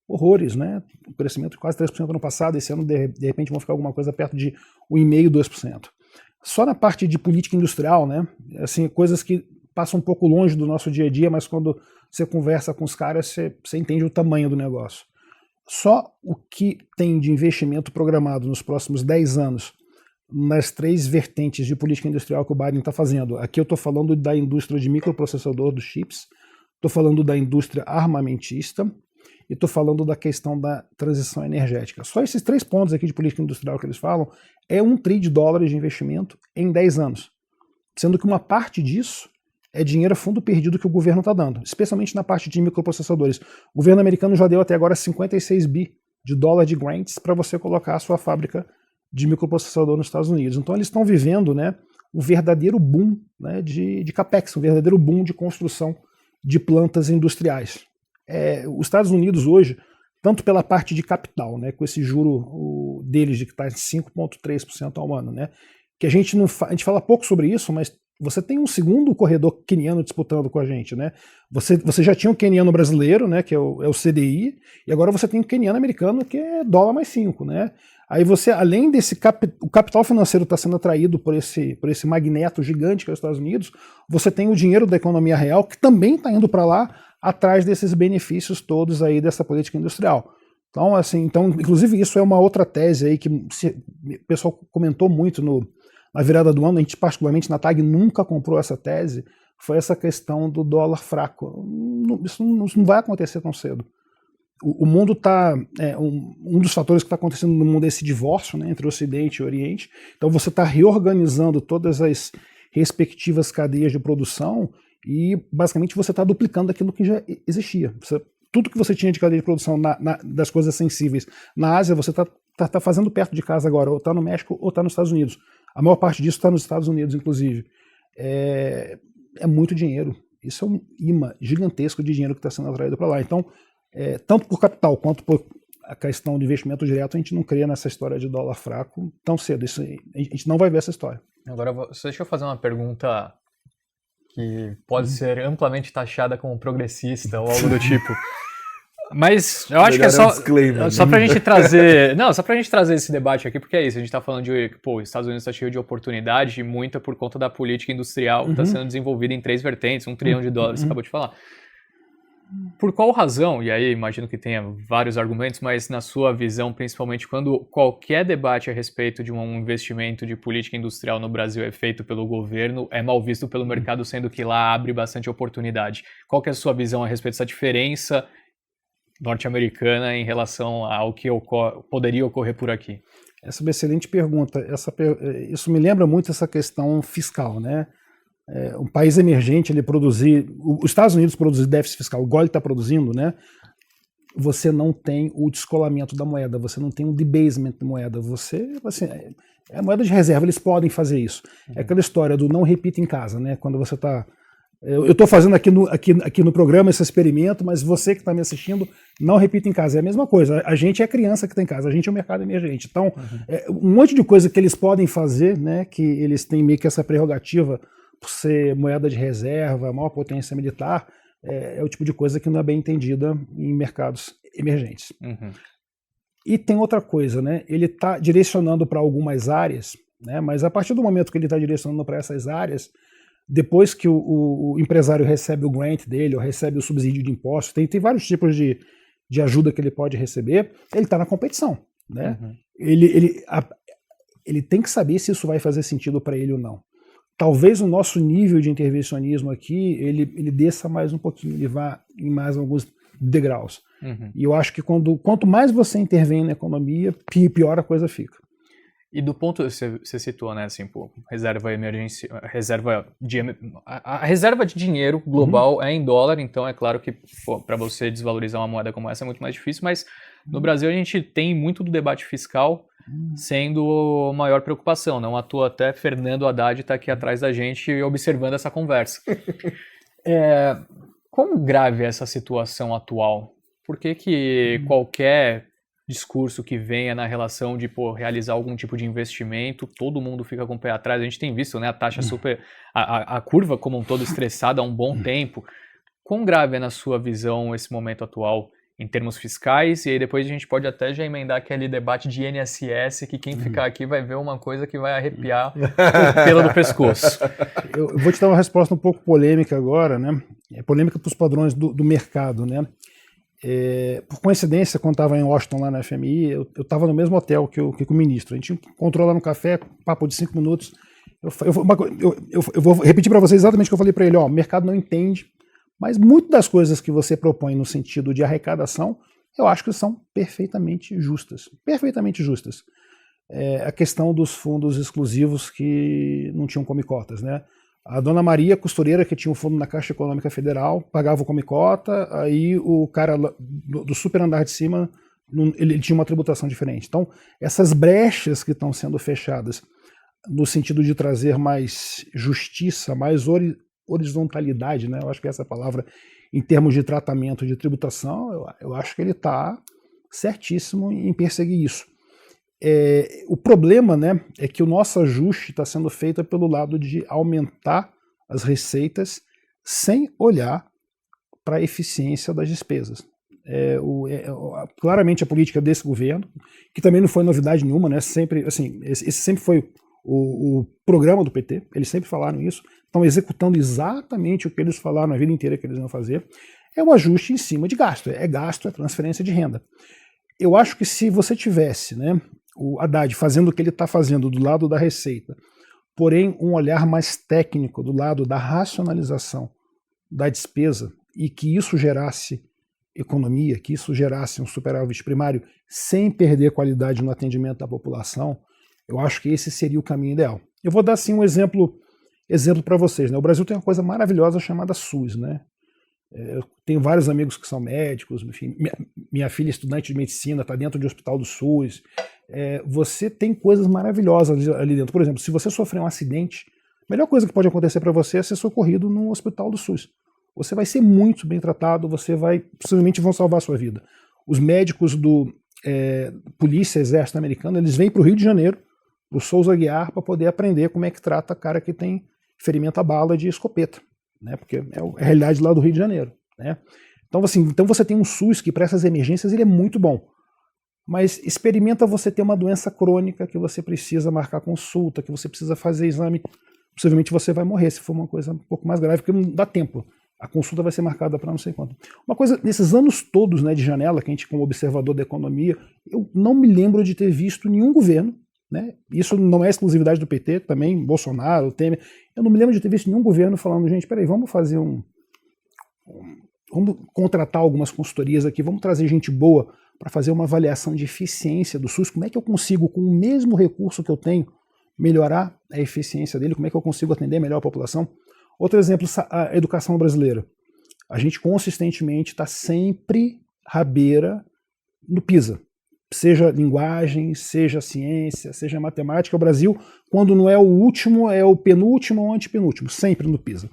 horrores, né? O crescimento de quase 3% no ano passado, esse ano de repente vão ficar alguma coisa perto de 1,5%, 2%. Só na parte de política industrial, né? Assim, coisas que passam um pouco longe do nosso dia a dia, mas quando você conversa com os caras, você entende o tamanho do negócio. Só o que tem de investimento programado nos próximos 10 anos nas 3 vertentes de política industrial que o Biden está fazendo. Aqui eu estou falando da indústria de microprocessador dos chips, estou falando da indústria armamentista e estou falando da questão da transição energética. Só esses 3 pontos aqui de política industrial que eles falam é $1 trilhão de investimento em 10 anos. Sendo que uma parte disso é dinheiro a fundo perdido que o governo está dando, especialmente na parte de microprocessadores. O governo americano já deu até agora $56 bi de grants para você colocar a sua fábrica de microprocessador nos Estados Unidos. Então eles estão vivendo, né, um verdadeiro boom, né, de capex, um verdadeiro boom de construção de plantas industriais. Os Estados Unidos hoje, tanto pela parte de capital, né, com esse juro deles de que está em 5,3% ao ano, né, que a gente fala pouco sobre isso, mas você tem um segundo corredor queniano disputando com a gente, né? Você já tinha um queniano brasileiro, né, que é o CDI, e agora você tem um queniano americano que é dólar mais 5, né? Aí você, além desse o capital financeiro está sendo atraído por esse magneto gigante que é os Estados Unidos, você tem o dinheiro da economia real que também está indo para lá atrás desses benefícios todos aí dessa política industrial. Então, assim, inclusive isso é uma outra tese aí que o pessoal comentou muito na virada do ano, a gente particularmente na TAG nunca comprou essa tese, foi essa questão do dólar fraco. Isso não vai acontecer tão cedo. O mundo está... um dos fatores que está acontecendo no mundo é esse divórcio, né, entre o Ocidente e o Oriente. Então você está reorganizando todas as respectivas cadeias de produção e basicamente você está duplicando aquilo que já existia. Tudo que você tinha de cadeia de produção das coisas sensíveis na Ásia, você está fazendo perto de casa agora, ou está no México ou está nos Estados Unidos. A maior parte disso está nos Estados Unidos, inclusive. É muito dinheiro. Isso é um imã gigantesco de dinheiro que está sendo atraído para lá. Então, tanto por capital quanto por a questão de investimento direto, a gente não crê nessa história de dólar fraco tão cedo. Isso, a gente não vai ver essa história. Agora, deixa eu fazer uma pergunta que pode ser amplamente taxada como progressista ou algo do tipo. Mas eu acho que é só pra gente trazer... Não, só pra gente trazer esse debate aqui, porque é isso, a gente tá falando de... Pô, os Estados Unidos tá cheio de oportunidade, e muita por conta da política industrial que tá sendo desenvolvida em 3 vertentes, $1 trilhão, você acabou de falar. Por qual razão, e aí imagino que tenha vários argumentos, mas na sua visão, principalmente quando qualquer debate a respeito de um investimento de política industrial no Brasil é feito pelo governo, é mal visto pelo mercado, sendo que lá abre bastante oportunidade. Qual que é a sua visão a respeito dessa diferença norte-americana em relação ao que poderia ocorrer por aqui? Essa é uma excelente pergunta. Isso me lembra muito essa questão fiscal, né? Um país emergente, os Estados Unidos produzir déficit fiscal, igual ele está produzindo, né? Você não tem o descolamento da moeda, você não tem um debasement da moeda, é moeda de reserva, eles podem fazer isso. É aquela história do não repita em casa, né? Quando você está... Eu estou fazendo aqui no programa esse experimento, mas você que está me assistindo, não repita em casa. É a mesma coisa. A gente é a criança que está em casa, a gente é o mercado emergente. Então, um monte de coisa que eles podem fazer, né, que eles têm meio que essa prerrogativa por ser moeda de reserva, maior potência militar, é o tipo de coisa que não é bem entendida em mercados emergentes. E tem outra coisa, né? Ele está direcionando para algumas áreas, né, mas a partir do momento que ele está direcionando para essas áreas, depois que o empresário recebe o grant dele, ou recebe o subsídio de impostos, tem vários tipos de ajuda que ele pode receber, ele está na competição, né? Ele tem que saber se isso vai fazer sentido para ele ou não. Talvez o nosso nível de intervencionismo aqui, ele desça mais um pouquinho, ele vá em mais alguns degraus. E eu acho que quanto mais você intervém na economia, pior a coisa fica. E do ponto que você citou, né, assim, pô, reserva emergência, a reserva de dinheiro global é em dólar, então é claro que para você desvalorizar uma moeda como essa é muito mais difícil, mas no Brasil a gente tem muito do debate fiscal sendo a maior preocupação, não à toa até Fernando Haddad está aqui atrás da gente observando essa conversa. Quão grave é essa situação atual? Por que qualquer discurso que venha na relação de realizar algum tipo de investimento, todo mundo fica com o pé atrás? A gente tem visto, né, a taxa a curva como um todo estressada há um bom tempo. Quão grave é, na sua visão, esse momento atual em termos fiscais, e aí depois a gente pode até já emendar aquele debate de INSS, que quem ficar aqui vai ver uma coisa que vai arrepiar o pelo do pescoço. Eu vou te dar uma resposta um pouco polêmica agora, né? É polêmica para os padrões do mercado, né? Por coincidência, quando estava em Washington, lá na FMI, eu estava no mesmo hotel que o ministro. A gente encontrou lá no café, papo de 5 minutos. Eu vou repetir para vocês exatamente o que eu falei para ele. O mercado não entende, mas muitas das coisas que você propõe no sentido de arrecadação, eu acho que são perfeitamente justas. Perfeitamente justas. A questão dos fundos exclusivos que não tinham come-cotas, né? A dona Maria, costureira, que tinha um fundo na Caixa Econômica Federal, pagava o come-cota, aí o cara do super andar de cima, ele tinha uma tributação diferente. Então, essas brechas que estão sendo fechadas no sentido de trazer mais justiça, mais horizontalidade, né? Eu acho que essa palavra, em termos de tratamento de tributação, eu acho que ele está certíssimo em perseguir isso. O problema, né, é que o nosso ajuste está sendo feito pelo lado de aumentar as receitas sem olhar para a eficiência das despesas. Claramente a política desse governo, que também não foi novidade nenhuma, né, sempre, assim, esse sempre foi o programa do PT, eles sempre falaram isso, estão executando exatamente o que eles falaram a vida inteira que eles iam fazer, é um ajuste em cima de gasto, é transferência de renda. Eu acho que se você tivesse, né, o Haddad fazendo o que ele está fazendo do lado da receita, porém um olhar mais técnico do lado da racionalização da despesa e que isso gerasse economia, que isso gerasse um superávit primário sem perder qualidade no atendimento da população, eu acho que esse seria o caminho ideal. Eu vou dar assim um exemplo para vocês, né? O Brasil tem uma coisa maravilhosa chamada SUS, né? Eu tenho vários amigos que são médicos, enfim, minha filha é estudante de medicina, está dentro de hospital do SUS. Você tem coisas maravilhosas ali dentro. Por exemplo, se você sofrer um acidente, a melhor coisa que pode acontecer para você é ser socorrido no hospital do SUS. Você vai ser muito bem tratado, possivelmente vão salvar a sua vida. Os médicos do Polícia Exército Americano, eles vêm para o Rio de Janeiro, para o Souza Aguiar, para poder aprender como é que trata cara que tem ferimento a bala de escopeta, né? Porque é a realidade lá do Rio de Janeiro, né? Então, assim, você tem um SUS que para essas emergências ele é muito bom. Mas experimenta você ter uma doença crônica que você precisa marcar consulta, que você precisa fazer exame. Possivelmente você vai morrer se for uma coisa um pouco mais grave, porque não dá tempo. A consulta vai ser marcada para não sei quanto. Uma coisa, nesses anos todos, né, de janela, que a gente como observador da economia, eu não me lembro de ter visto nenhum governo, né, isso não é exclusividade do PT, também Bolsonaro, Temer, eu não me lembro de ter visto nenhum governo falando, gente, peraí, vamos fazer vamos contratar algumas consultorias aqui, vamos trazer gente boa para fazer uma avaliação de eficiência do SUS, como é que eu consigo, com o mesmo recurso que eu tenho, melhorar a eficiência dele, como é que eu consigo atender melhor a população. Outro exemplo, a educação brasileira. A gente consistentemente está sempre rabeira no PISA. Seja linguagem, seja ciência, seja matemática. O Brasil, quando não é o último, é o penúltimo ou antepenúltimo, sempre no PISA.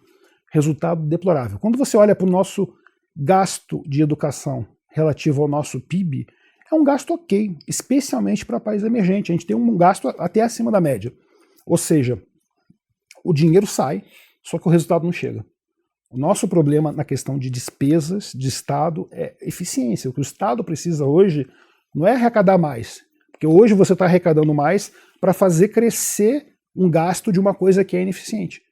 Resultado deplorável. Quando você olha para o nosso gasto de educação relativo ao nosso PIB, é um gasto ok, especialmente para país emergente. A gente tem um gasto até acima da média. Ou seja, o dinheiro sai, só que o resultado não chega. O nosso problema na questão de despesas de Estado é eficiência. O que o Estado precisa hoje não é arrecadar mais, porque hoje você está arrecadando mais para fazer crescer um gasto de uma coisa que é ineficiente.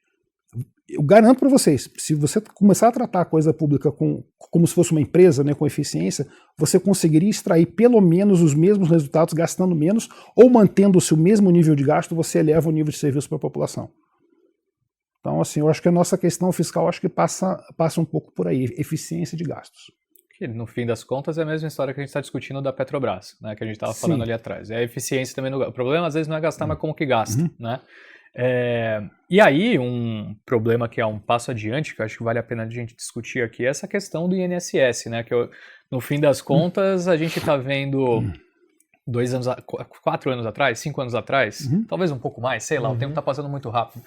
Eu garanto para vocês, se você começar a tratar a coisa pública como se fosse uma empresa, né, com eficiência, você conseguiria extrair pelo menos os mesmos resultados gastando menos, ou mantendo-se o mesmo nível de gasto, você eleva o nível de serviço para a população. Então, assim, eu acho que a nossa questão fiscal acho que passa um pouco por aí, eficiência de gastos. Que, no fim das contas, é a mesma história que a gente está discutindo da Petrobras, né, que a gente estava falando ali atrás. É a eficiência também no gasto. O problema, às vezes, não é gastar, mas como que gasta, né? E aí, um problema que é um passo adiante, que eu acho que vale a pena a gente discutir aqui, é essa questão do INSS, né? Que no fim das contas, a gente está vendo 4 anos atrás, 5 anos atrás, talvez um pouco mais, sei lá, o tempo está passando muito rápido.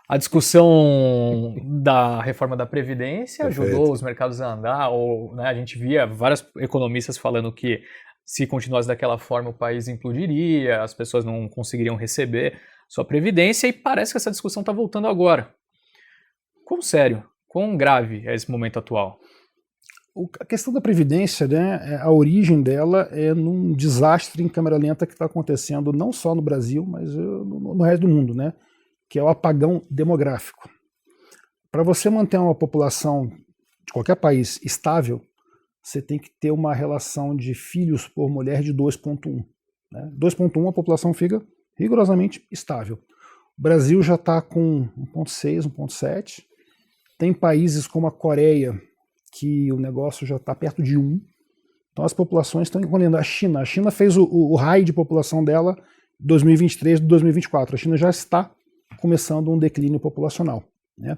A discussão da reforma da Previdência ajudou os mercados a andar, né, a gente via vários economistas falando que se continuasse daquela forma o país implodiria, as pessoas não conseguiriam receber sua Previdência, e parece que essa discussão está voltando agora. Quão sério, quão grave é esse momento atual? A questão da Previdência, né, a origem dela é num desastre em câmera lenta que está acontecendo não só no Brasil, mas no resto do mundo, né, que é o apagão demográfico. Para você manter uma população de qualquer país estável, você tem que ter uma relação de filhos por mulher de 2,1. Né? 2,1 a população fica rigorosamente estável. O Brasil já está com 1,6, 1,7. Tem países como a Coreia, que o negócio já está perto de 1. Então as populações estão encolhendo. A China fez o raio de população dela em 2023 e 2024. A China já está começando um declínio populacional. Né?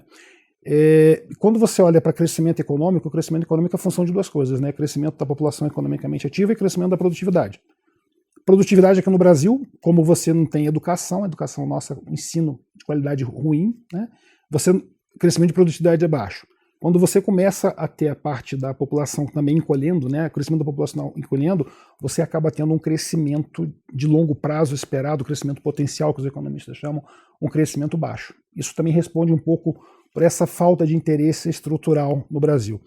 Quando você olha para crescimento econômico, o crescimento econômico é função de duas coisas, né? Crescimento da população economicamente ativa e crescimento da produtividade. Produtividade aqui no Brasil, como você não tem educação, nossa, ensino de qualidade ruim, né? Crescimento de produtividade é baixo. Quando você começa a ter a parte da população também encolhendo, né, o crescimento da população encolhendo, você acaba tendo um crescimento de longo prazo esperado, crescimento potencial, que os economistas chamam, um crescimento baixo. Isso também responde um pouco por essa falta de interesse estrutural no Brasil.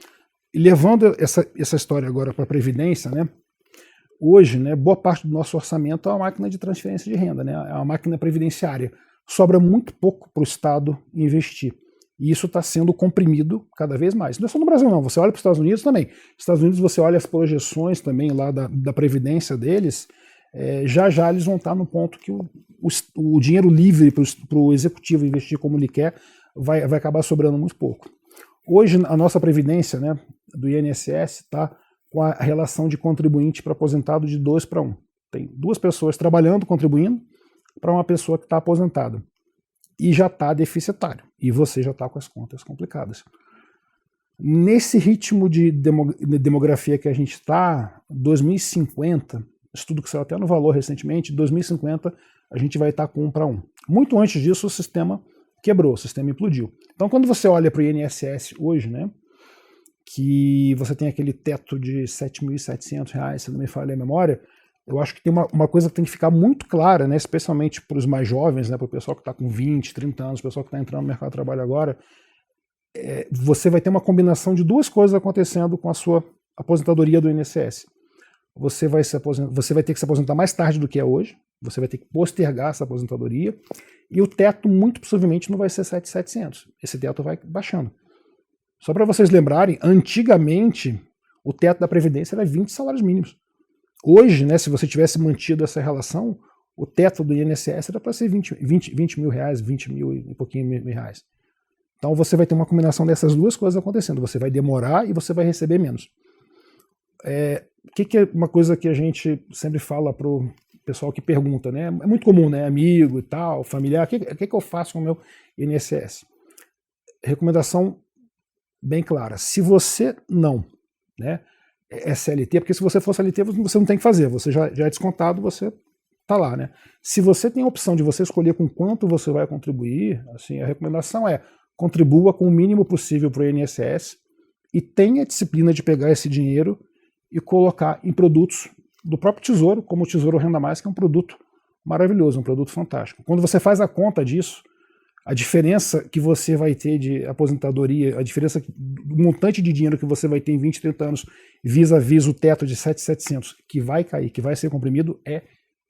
E levando essa história agora para a Previdência, né, hoje, né, boa parte do nosso orçamento é uma máquina de transferência de renda, né, é uma máquina previdenciária. Sobra muito pouco para o Estado investir. E isso está sendo comprimido cada vez mais. Não é só no Brasil, não. Você olha para os Estados Unidos também. Nos Estados Unidos você olha as projeções também lá da previdência deles, já eles vão estar no ponto que o dinheiro livre para o executivo investir como ele quer vai acabar sobrando muito pouco. Hoje a nossa previdência, né, do INSS está com a relação de contribuinte para aposentado de 2 para 1. Tem 2 pessoas trabalhando, contribuindo, para uma pessoa que está aposentada. E já está deficitário. E você já está com as contas complicadas. Nesse ritmo de demografia que a gente está, 2050, estudo que saiu até no Valor recentemente, 2050 a gente vai estar com 1 para 1. Muito antes disso o sistema quebrou, o sistema implodiu. Então quando você olha para o INSS hoje, né, que você tem aquele teto de R$ 7.700, se não me falha a memória, eu acho que tem uma coisa que tem que ficar muito clara, né, especialmente para os mais jovens, né, para o pessoal que está com 20, 30 anos, o pessoal que está entrando no mercado de trabalho agora, você vai ter uma combinação de 2 coisas acontecendo com a sua aposentadoria do INSS. Você vai ter que se aposentar mais tarde do que é hoje, você vai ter que postergar essa aposentadoria, e o teto muito possivelmente não vai ser 7.700. Esse teto vai baixando. Só para vocês lembrarem, antigamente o teto da Previdência era 20 salários mínimos. Hoje, né, se você tivesse mantido essa relação, o teto do INSS era para ser 20 mil reais, 20 mil e pouquinho mil reais. Então você vai ter uma combinação dessas 2 coisas acontecendo. Você vai demorar e você vai receber menos. Que é uma coisa que a gente sempre fala para o pessoal que pergunta, né? É muito comum, né? Amigo e tal, familiar. O que eu faço com o meu INSS? Recomendação bem clara. Se você não, né, é CLT, porque se você for CLT você não tem que fazer, você já é descontado, você tá lá, né? Se você tem a opção de você escolher com quanto você vai contribuir, assim, a recomendação é contribua com o mínimo possível para o INSS e tenha a disciplina de pegar esse dinheiro e colocar em produtos do próprio Tesouro, como o Tesouro Renda Mais, que é um produto maravilhoso, um produto fantástico. Quando você faz a conta disso, a diferença que você vai ter de aposentadoria, a diferença do montante de dinheiro que você vai ter em 20, 30 anos vis-a-vis o teto de 7.700 que vai cair, que vai ser comprimido, é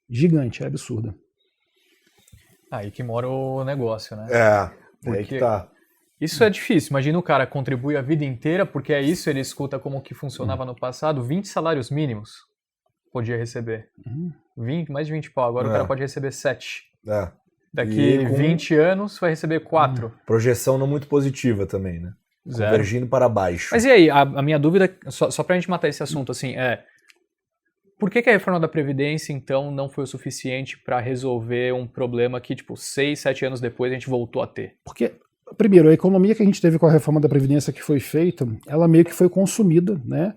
gigante, é absurda. Aí que mora o negócio, né? Aí que tá. Isso é difícil. Imagina o cara contribui a vida inteira, porque é isso, ele escuta como que funcionava no passado, 20 salários mínimos podia receber. 20, mais de 20 pau, agora o cara pode receber 7. Daqui 20 anos vai receber 4. Projeção não muito positiva também, né? Zero. Convergindo para baixo. Mas e aí, a minha dúvida, só pra gente matar esse assunto, assim, por que a reforma da Previdência, então, não foi o suficiente para resolver um problema que, tipo, 6, 7 anos depois a gente voltou a ter? Porque, primeiro, a economia que a gente teve com a reforma da Previdência que foi feita, ela meio que foi consumida, né,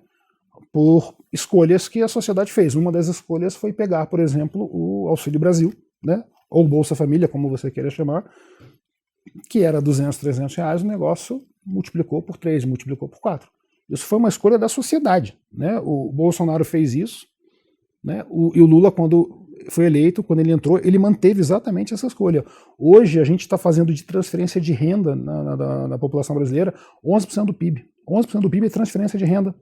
por escolhas que a sociedade fez. Uma das escolhas foi pegar, por exemplo, o Auxílio Brasil, né, ou Bolsa Família, como você queira chamar, que era 200, 300 reais, o negócio multiplicou por 3, multiplicou por 4. Isso foi uma escolha da sociedade, né? O Bolsonaro fez isso, né? E o Lula, quando foi eleito, quando ele entrou, ele manteve exatamente essa escolha. Hoje a gente está fazendo de transferência de renda na população brasileira 11% do PIB. 11% do PIB é transferência de renda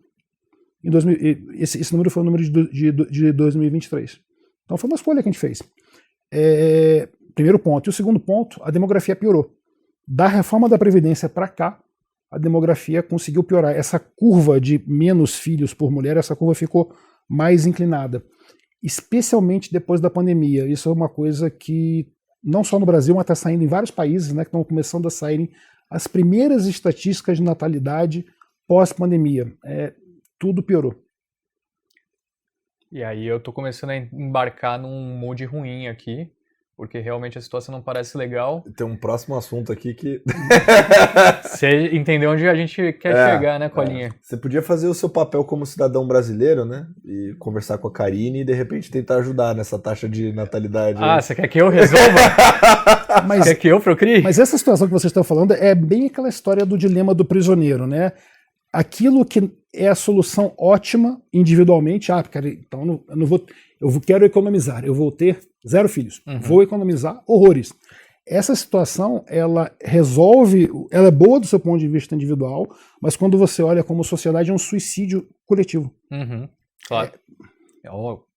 Esse número foi o número de 2023. Então foi uma escolha que a gente fez. Primeiro ponto. E o segundo ponto, a demografia piorou. Da reforma da Previdência para cá, a demografia conseguiu piorar. Essa curva de menos filhos por mulher, essa curva ficou mais inclinada. Especialmente depois da pandemia. Isso é uma coisa que, não só no Brasil, mas está saindo em vários países, né, que estão começando a saírem as primeiras estatísticas de natalidade pós-pandemia. Tudo piorou. E aí eu tô começando a embarcar num mood ruim aqui, porque realmente a situação não parece legal. Tem um próximo assunto aqui que... Você entendeu onde a gente quer chegar, né, Colinha? Você podia fazer o seu papel como cidadão brasileiro, né? E conversar com a Karine e, de repente, tentar ajudar nessa taxa de natalidade. Você quer que eu resolva? Quer que eu procrie? Mas essa situação que vocês estão falando é bem aquela história do dilema do prisioneiro, né? Aquilo que é a solução ótima individualmente, cara, então eu quero economizar, eu vou ter 0 filhos, vou economizar horrores. Essa situação, ela é boa do seu ponto de vista individual, mas quando você olha como sociedade, é um suicídio coletivo. Claro.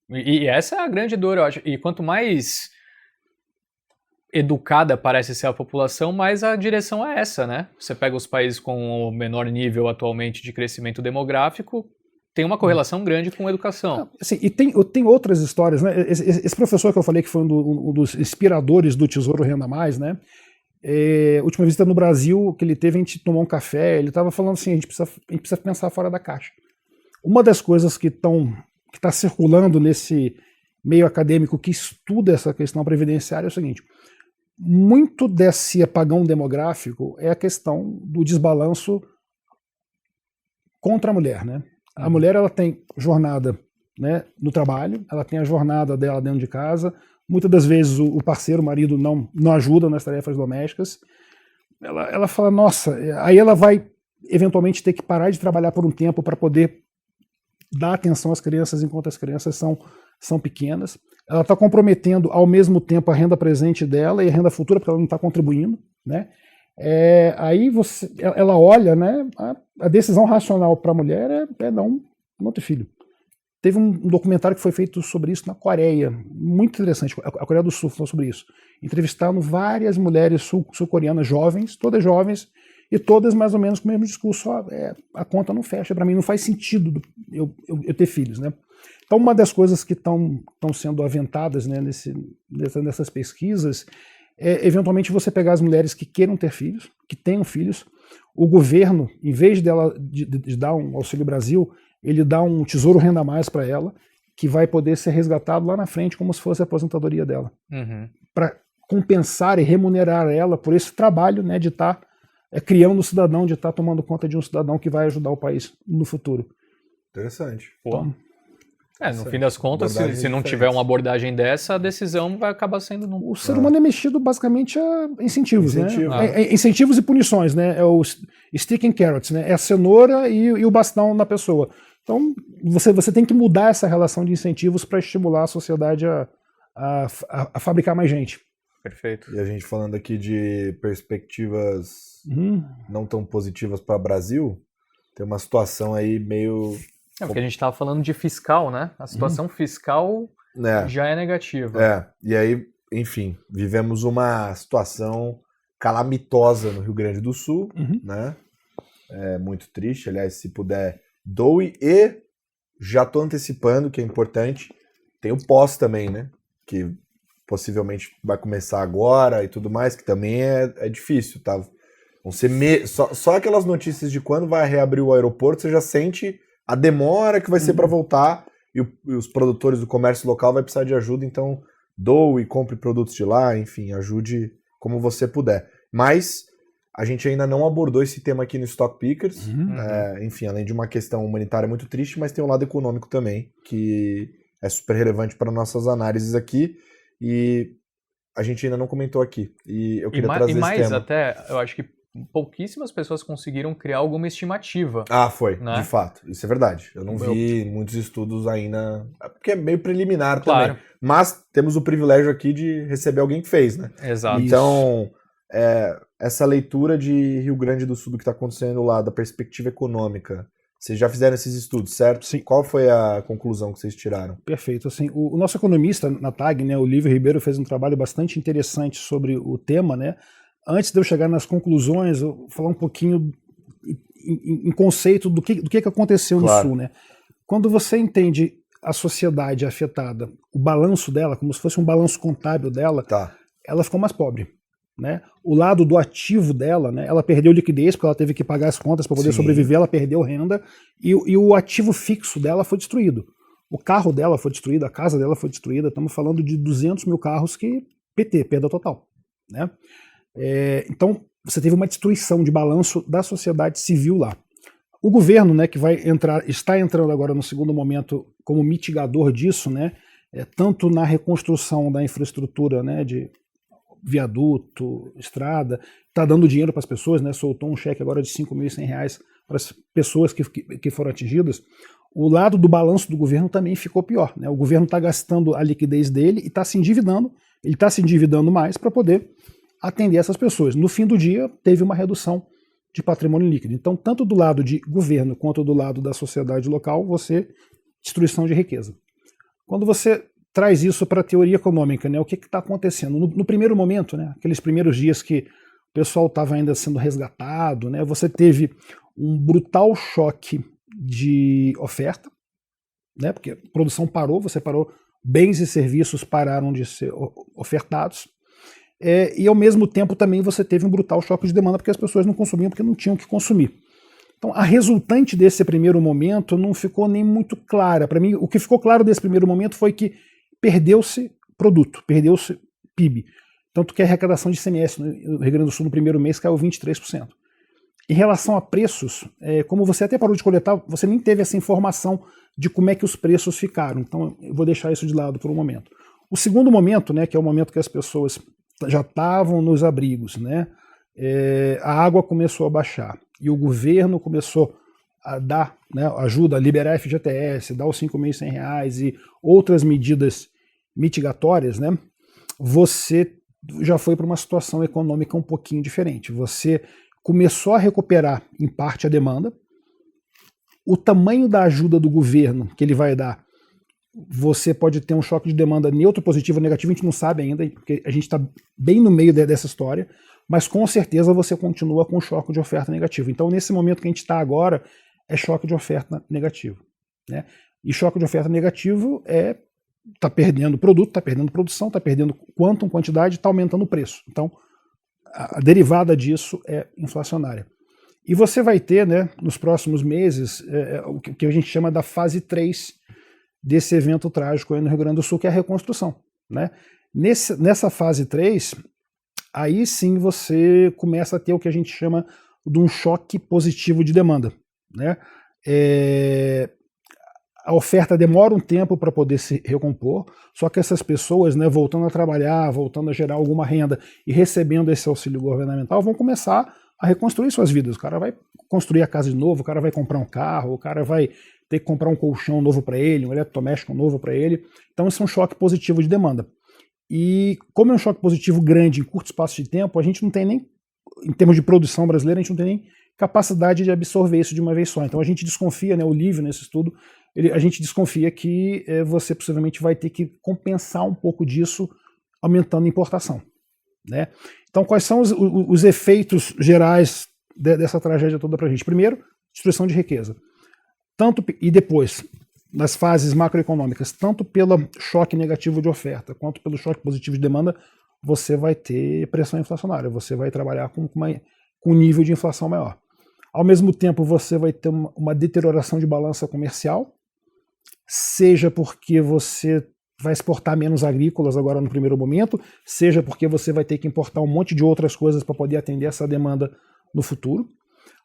E essa é a grande dor, eu acho. E quanto mais educada parece ser a população, mas a direção é essa, né? Você pega os países com o menor nível atualmente de crescimento demográfico, tem uma correlação grande com a educação. Assim, e tem outras histórias, né? Esse professor que eu falei que foi um dos inspiradores do Tesouro Renda Mais, né? Última visita no Brasil que ele teve, a gente tomou um café, ele estava falando assim, a gente precisa pensar fora da caixa. Uma das coisas que está circulando nesse meio acadêmico que estuda essa questão previdenciária é o seguinte: muito desse apagão demográfico é a questão do desbalanço contra a mulher, né? A mulher, ela tem jornada, né, no trabalho, ela tem a jornada dela dentro de casa, muitas das vezes o parceiro, o marido, não ajuda nas tarefas domésticas, ela fala, nossa, aí ela vai eventualmente ter que parar de trabalhar por um tempo para poder dar atenção às crianças enquanto as crianças são pequenas. Ela está comprometendo ao mesmo tempo a renda presente dela e a renda futura, porque ela não está contribuindo, né? Aí ela olha, né? A decisão racional para a mulher é não ter filho. Teve um documentário que foi feito sobre isso na Coreia, muito interessante. A Coreia do Sul falou sobre isso. Entrevistaram várias mulheres sul-coreanas jovens, todas jovens, e todas mais ou menos com o mesmo discurso. A conta não fecha para mim, não faz sentido eu ter filhos, né? Então, uma das coisas que estão sendo aventadas, né, nessas pesquisas é, eventualmente, você pegar as mulheres que queiram ter filhos, que tenham filhos, o governo, em vez de dar um Auxílio Brasil, ele dá um Tesouro Renda Mais para ela, que vai poder ser resgatado lá na frente como se fosse a aposentadoria dela. Para compensar e remunerar ela por esse trabalho, né, de estar criando um cidadão, de estar tomando conta de um cidadão que vai ajudar o país no futuro. Interessante. Pô. No fim das contas, se não tiver uma abordagem dessa, a decisão vai acabar sendo... O ser humano é mexido basicamente a incentivos, né? Incentivos e punições, né? É o stick and carrots, né? É a cenoura e o bastão na pessoa. Então, você tem que mudar essa relação de incentivos para estimular a sociedade a fabricar mais gente. Perfeito. E a gente falando aqui de perspectivas não tão positivas para o Brasil, tem uma situação aí meio... Porque a gente estava falando de fiscal, né? A situação fiscal já é negativa. E aí, enfim, vivemos uma situação calamitosa no Rio Grande do Sul, né? É muito triste, aliás, se puder, doe. E já estou antecipando, que é importante, tem o pós também, né? Que possivelmente vai começar agora e tudo mais, que também é difícil, tá? Vão ser só aquelas notícias de quando vai reabrir o aeroporto, você já sente a demora que vai ser para voltar, e os produtores do comércio local vai precisar de ajuda, então doe, compre produtos de lá, enfim, ajude como você puder. Mas a gente ainda não abordou esse tema aqui no Stock Pickers, enfim, além de uma questão humanitária muito triste, mas tem um lado econômico também, que é super relevante para nossas análises aqui, e a gente ainda não comentou aqui, e eu queria trazer esse tema. E mais até, eu acho que pouquíssimas pessoas conseguiram criar alguma estimativa. Foi, né? De fato. Isso é verdade. Eu não vi muitos estudos ainda, porque é meio preliminar também. Mas temos o privilégio aqui de receber alguém que fez, né? Exato. Então, essa leitura de Rio Grande do Sul do que está acontecendo lá, da perspectiva econômica, Vocês já fizeram esses estudos, certo? Sim. Qual foi a conclusão que vocês tiraram? Perfeito. Assim, o nosso economista na TAG, né, o Lívio Ribeiro, fez um trabalho bastante interessante sobre o tema, né? Antes de eu chegar nas conclusões, eu vou falar um pouquinho em conceito do que aconteceu no Sul, né? Quando você entende a sociedade afetada, o balanço dela, como se fosse um balanço contábil dela, ela ficou mais pobre. Né? O lado do ativo dela, né? Ela perdeu liquidez porque ela teve que pagar as contas para poder sobreviver, ela perdeu renda e o ativo fixo dela foi destruído. O carro dela foi destruído, a casa dela foi destruída, estamos falando de 200 mil carros que PT, perda total. Né? Então você teve uma destruição de balanço da sociedade civil lá. O governo, né, que está entrando agora no segundo momento como mitigador disso, né, tanto na reconstrução da infraestrutura, né, de viaduto, estrada, está dando dinheiro para as pessoas, né? Soltou um cheque agora de R$5.100 para as pessoas que foram atingidas. O lado do balanço do governo também ficou pior, né? O governo está gastando a liquidez dele e está se endividando, ele está se endividando mais para poder atender essas pessoas. No fim do dia, teve uma redução de patrimônio líquido. Então, tanto do lado de governo quanto do lado da sociedade local, destruição de riqueza. Quando você traz isso para a teoria econômica, né? O que está acontecendo? No primeiro momento, né? Aqueles primeiros dias que o pessoal estava ainda sendo resgatado, né? Você teve um brutal choque de oferta, né? Porque a produção parou, bens e serviços pararam de ser ofertados, e ao mesmo tempo também você teve um brutal choque de demanda porque as pessoas não consumiam porque não tinham o que consumir. Então, a resultante desse primeiro momento não ficou nem muito clara. Para mim, o que ficou claro desse primeiro momento foi que perdeu-se produto, perdeu-se PIB. Tanto que a arrecadação de ICMS no Rio Grande do Sul no primeiro mês caiu 23%. Em relação a preços, como você até parou de coletar, você nem teve essa informação de como é que os preços ficaram. Então eu vou deixar isso de lado por um momento. O segundo momento, né, que é o momento que as pessoas já estavam nos abrigos, né, a água começou a baixar e o governo começou a dar, né, ajuda a liberar FGTS, dar os R$5.100 e outras medidas mitigatórias, né, você já foi para uma situação econômica um pouquinho diferente. Você começou a recuperar, em parte, a demanda. O tamanho da ajuda do governo que ele vai dar, você pode ter um choque de demanda neutro, positivo ou negativo, a gente não sabe ainda, porque a gente está bem no meio dessa história, mas com certeza você continua com choque de oferta negativo. Então, nesse momento que a gente está agora, é choque de oferta negativo. Né? E choque de oferta negativo está perdendo produto, está perdendo produção, está perdendo quantidade, está aumentando o preço. Então, a derivada disso é inflacionária. E você vai ter, né, nos próximos meses, o que a gente chama da fase 3 desse evento trágico aí no Rio Grande do Sul, que é a reconstrução. Né? Nessa fase 3, aí sim você começa a ter o que a gente chama de um choque positivo de demanda. Né? A oferta demora um tempo para poder se recompor, só que essas pessoas, né, voltando a trabalhar, voltando a gerar alguma renda e recebendo esse auxílio governamental, vão começar a reconstruir suas vidas. O cara vai construir a casa de novo, o cara vai comprar um carro, o cara vai ter que comprar um colchão novo para ele, um eletrodoméstico novo para ele. Então esse é um choque positivo de demanda. E como é um choque positivo grande em curto espaço de tempo, a gente não tem nem, em termos de produção brasileira, a gente não tem nem capacidade de absorver isso de uma vez só. Então a gente desconfia, né, o Lívio nesse estudo, a gente desconfia que você possivelmente vai ter que compensar um pouco disso aumentando a importação. Né? Então quais são os efeitos gerais dessa tragédia toda para a gente? Primeiro, destruição de riqueza. E depois, nas fases macroeconômicas, tanto pelo choque negativo de oferta quanto pelo choque positivo de demanda, você vai ter pressão inflacionária, você vai trabalhar com um nível de inflação maior. Ao mesmo tempo, você vai ter uma deterioração de balança comercial, seja porque você vai exportar menos agrícolas agora no primeiro momento, seja porque você vai ter que importar um monte de outras coisas para poder atender essa demanda no futuro.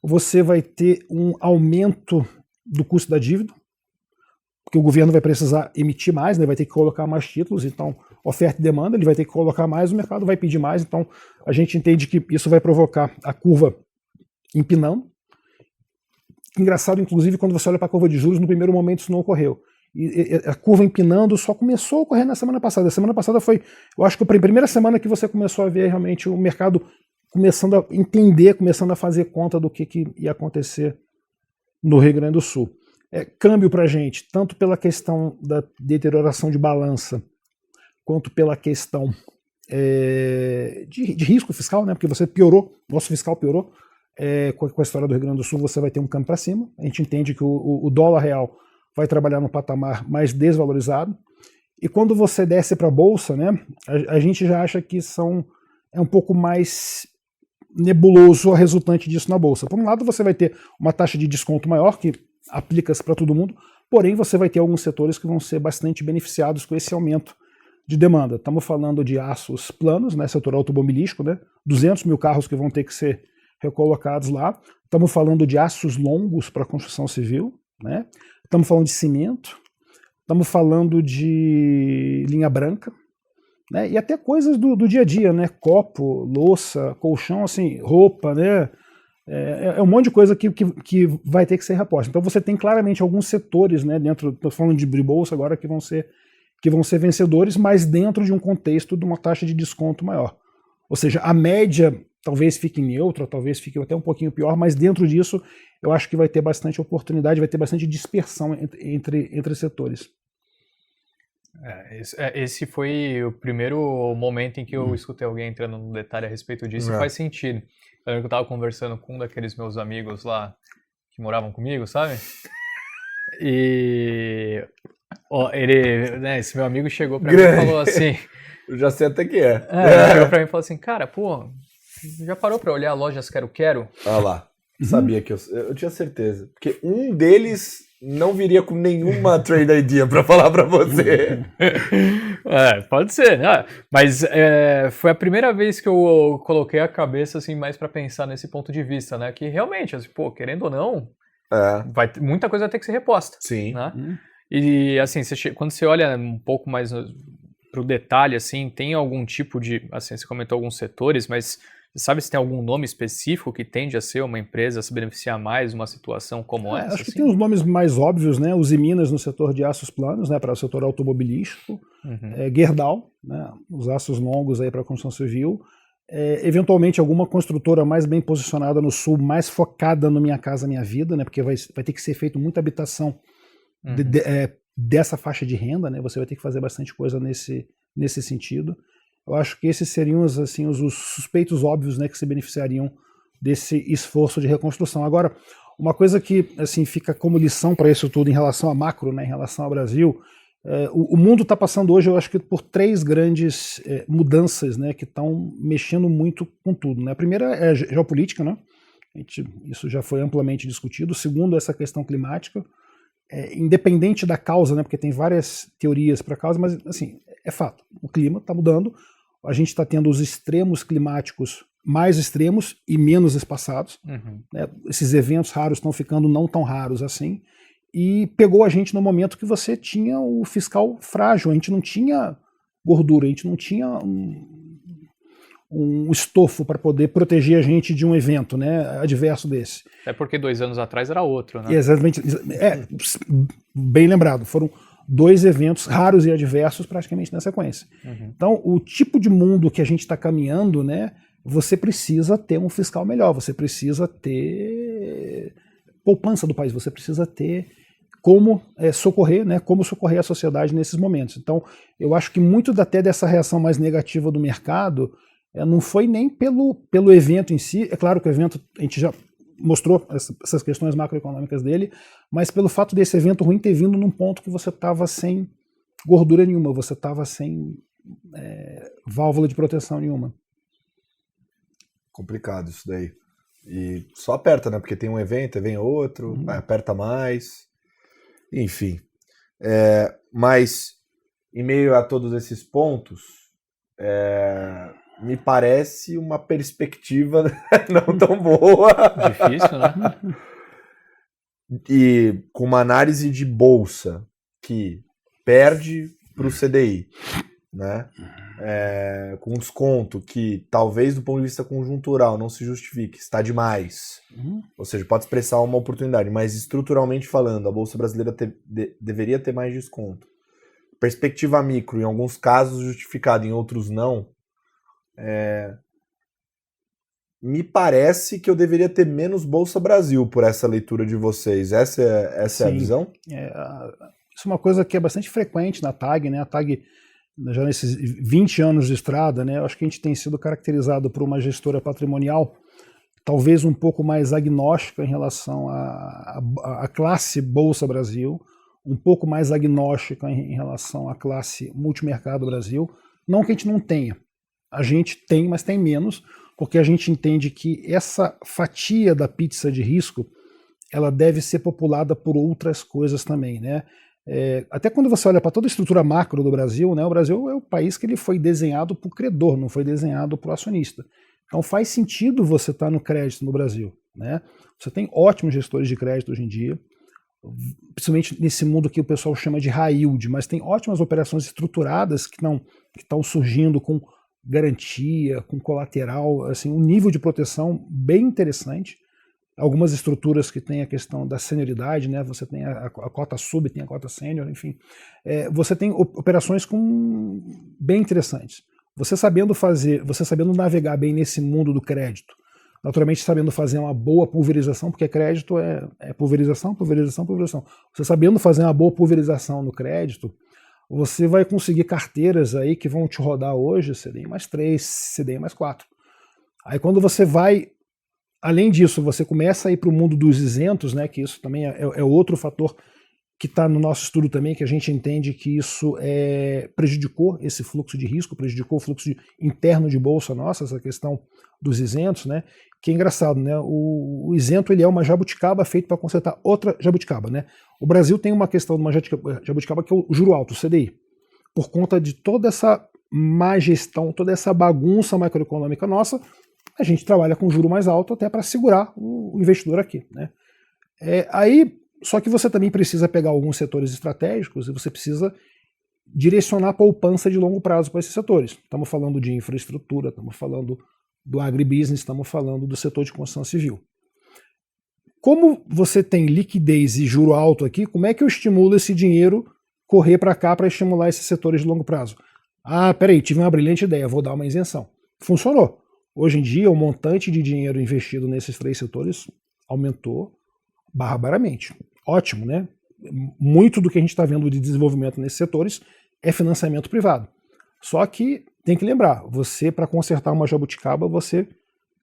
Você vai ter um aumento do custo da dívida, porque o governo vai precisar emitir mais, né, vai ter que colocar mais títulos, então oferta e demanda, ele vai ter que colocar mais, o mercado vai pedir mais, então a gente entende que isso vai provocar a curva empinando. Engraçado, inclusive, quando você olha para a curva de juros, no primeiro momento isso não ocorreu. E a curva empinando só começou a ocorrer na semana passada. A semana passada foi, eu acho que a primeira semana que você começou a ver realmente o mercado começando a entender, começando a fazer conta do que ia acontecer no Rio Grande do Sul. Câmbio para a gente, tanto pela questão da deterioração de balança, quanto pela questão de risco fiscal, né? Porque você piorou, nosso fiscal piorou. Com a história do Rio Grande do Sul, você vai ter um câmbio para cima. A gente entende que o dólar real vai trabalhar no patamar mais desvalorizado. E quando você desce para a Bolsa, né, a gente já acha que é um pouco mais nebuloso a resultante disso na Bolsa. Por um lado, você vai ter uma taxa de desconto maior, que aplica-se para todo mundo, porém você vai ter alguns setores que vão ser bastante beneficiados com esse aumento de demanda. Estamos falando de aços planos, né, setor automobilístico, né, 200 mil carros que vão ter que ser recolocados lá. Estamos falando de aços longos para a construção civil, né? Estamos falando de cimento, estamos falando de linha branca, né? E até coisas do dia a dia, né? Copo, louça, colchão, assim, roupa, né? É um monte de coisa que vai ter que ser reposta. Então você tem claramente alguns setores, né, dentro, estou falando de bolsa agora, que vão ser vencedores, mas dentro de um contexto de uma taxa de desconto maior. Ou seja, a média talvez fique neutra, talvez fique até um pouquinho pior, mas dentro disso eu acho que vai ter bastante oportunidade, vai ter bastante dispersão entre setores. Esse foi o primeiro momento em que eu escutei alguém entrando no detalhe a respeito disso, e faz sentido. Eu lembro que eu estava conversando com um daqueles meus amigos lá, que moravam comigo, sabe? E ele, né, esse meu amigo chegou pra mim e falou assim... Eu já sei até que é. Ele chegou pra mim e falou assim, cara, pô, já parou pra olhar lojas Quero-Quero? Olha lá, sabia que eu tinha certeza. Porque um deles não viria com nenhuma trade idea pra falar pra você. Pode ser, né? Mas foi a primeira vez que eu coloquei a cabeça assim, mais pra pensar nesse ponto de vista, né? Que realmente, assim, pô, querendo ou não, muita coisa vai ter que ser reposta. Sim. Né? E assim, quando você olha um pouco mais pro detalhe, assim, tem algum tipo de, assim, você comentou alguns setores, mas você sabe se tem algum nome específico que tende a ser uma empresa a se beneficiar mais de uma situação como essa? Acho que tem uns nomes mais óbvios, né? Os Minas no setor de aços planos, né? Para o setor automobilístico, Gerdau, né? Os aços longos aí para a construção civil, eventualmente alguma construtora mais bem posicionada no sul, mais focada no Minha Casa Minha Vida, né? Porque vai ter que ser feito muita habitação dessa faixa de renda, né? Você vai ter que fazer bastante coisa nesse sentido. Eu acho que esses seriam os suspeitos óbvios, né, que se beneficiariam desse esforço de reconstrução. Agora, uma coisa que assim fica como lição para isso tudo em relação a macro, né, em relação ao Brasil, o mundo está passando hoje, eu acho que por 3 grandes mudanças, né, que estão mexendo muito com tudo. Né? A primeira é a geopolítica, né? Isso já foi amplamente discutido. O segundo é essa questão climática. Independente da causa, né, porque tem várias teorias para a causa, mas assim, é fato, o clima está mudando, a gente está tendo os extremos climáticos mais extremos e menos espaçados, né, esses eventos raros estão ficando não tão raros assim, e pegou a gente no momento que você tinha o fiscal frágil, a gente não tinha gordura, a gente não tinha um estofo para poder proteger a gente de um evento, né, adverso desse. É porque 2 anos atrás era outro, né? Exatamente. Bem lembrado. Foram 2 eventos raros e adversos praticamente na sequência. Então, o tipo de mundo que a gente está caminhando, né, você precisa ter um fiscal melhor, você precisa ter poupança do país, você precisa ter como socorrer, né, como socorrer a sociedade nesses momentos. Então, eu acho que muito até dessa reação mais negativa do mercado não foi nem pelo evento em si. É claro que o evento, a gente já mostrou essas questões macroeconômicas dele, mas pelo fato desse evento ruim ter vindo num ponto que você estava sem gordura nenhuma, você estava sem válvula de proteção nenhuma. Complicado isso daí. E só aperta, né? Porque tem um evento, vem outro, aperta mais. Enfim. Mas, em meio a todos esses pontos, me parece uma perspectiva não tão boa. Difícil, né? E com uma análise de bolsa que perde para o CDI, né? Com um desconto que talvez do ponto de vista conjuntural não se justifique, está demais. Ou seja, pode expressar uma oportunidade, mas estruturalmente falando, a Bolsa Brasileira deveria ter mais desconto. Perspectiva micro, em alguns casos justificado, em outros não. me parece que eu deveria ter menos Bolsa Brasil por essa leitura de vocês. Essa é a visão? Isso é uma coisa que é bastante frequente na TAG, né? A TAG, já nesses 20 anos de estrada, né? Eu acho que a gente tem sido caracterizado por uma gestora patrimonial talvez um pouco mais agnóstica em relação à classe Bolsa Brasil, um pouco mais agnóstica em relação à classe Multimercado Brasil. Não que a gente não tenha. A gente tem, mas tem menos, porque a gente entende que essa fatia da pizza de risco ela deve ser populada por outras coisas também, né? Até quando você olha para toda a estrutura macro do Brasil, né, o Brasil é o país que ele foi desenhado para o credor, não foi desenhado para o acionista. Então faz sentido você estar no crédito no Brasil, né? Você tem ótimos gestores de crédito hoje em dia, principalmente nesse mundo que o pessoal chama de high yield, mas tem ótimas operações estruturadas que estão surgindo com garantia, com colateral, assim, um nível de proteção bem interessante. Algumas estruturas que tem a questão da senioridade, né? Você tem a cota sub, tem a cota sênior, enfim. Você tem operações bem interessantes. Você sabendo navegar bem nesse mundo do crédito, naturalmente sabendo fazer uma boa pulverização, porque crédito é pulverização, pulverização, pulverização. Você sabendo fazer uma boa pulverização no crédito, você vai conseguir carteiras aí que vão te rodar hoje CDI mais 3, CDI mais 4. Aí quando você vai, além disso, você começa a ir para o mundo dos isentos, né, que isso também é outro fator que está no nosso estudo também, que a gente entende que isso prejudicou esse fluxo de risco, prejudicou o fluxo interno de bolsa nossa, essa questão dos isentos, né? Que é engraçado, né? O isento ele é uma jabuticaba feita para consertar outra jabuticaba, né? O Brasil tem uma questão de uma jabuticaba que é o juro alto, o CDI, por conta de toda essa má gestão, toda essa bagunça macroeconômica nossa, a gente trabalha com juro mais alto até para segurar o investidor aqui, né? Só que você também precisa pegar alguns setores estratégicos e você precisa direcionar a poupança de longo prazo para esses setores. Estamos falando de infraestrutura, estamos falando do agribusiness, estamos falando do setor de construção civil. Como você tem liquidez e juro alto aqui, como é que eu estimulo esse dinheiro correr para cá para estimular esses setores de longo prazo? Peraí, tive uma brilhante ideia, vou dar uma isenção. Funcionou. Hoje em dia, o montante de dinheiro investido nesses 3 setores aumentou barbaramente. Ótimo, né? Muito do que a gente está vendo de desenvolvimento nesses setores é financiamento privado. Só que tem que lembrar, você, para consertar uma jabuticaba, você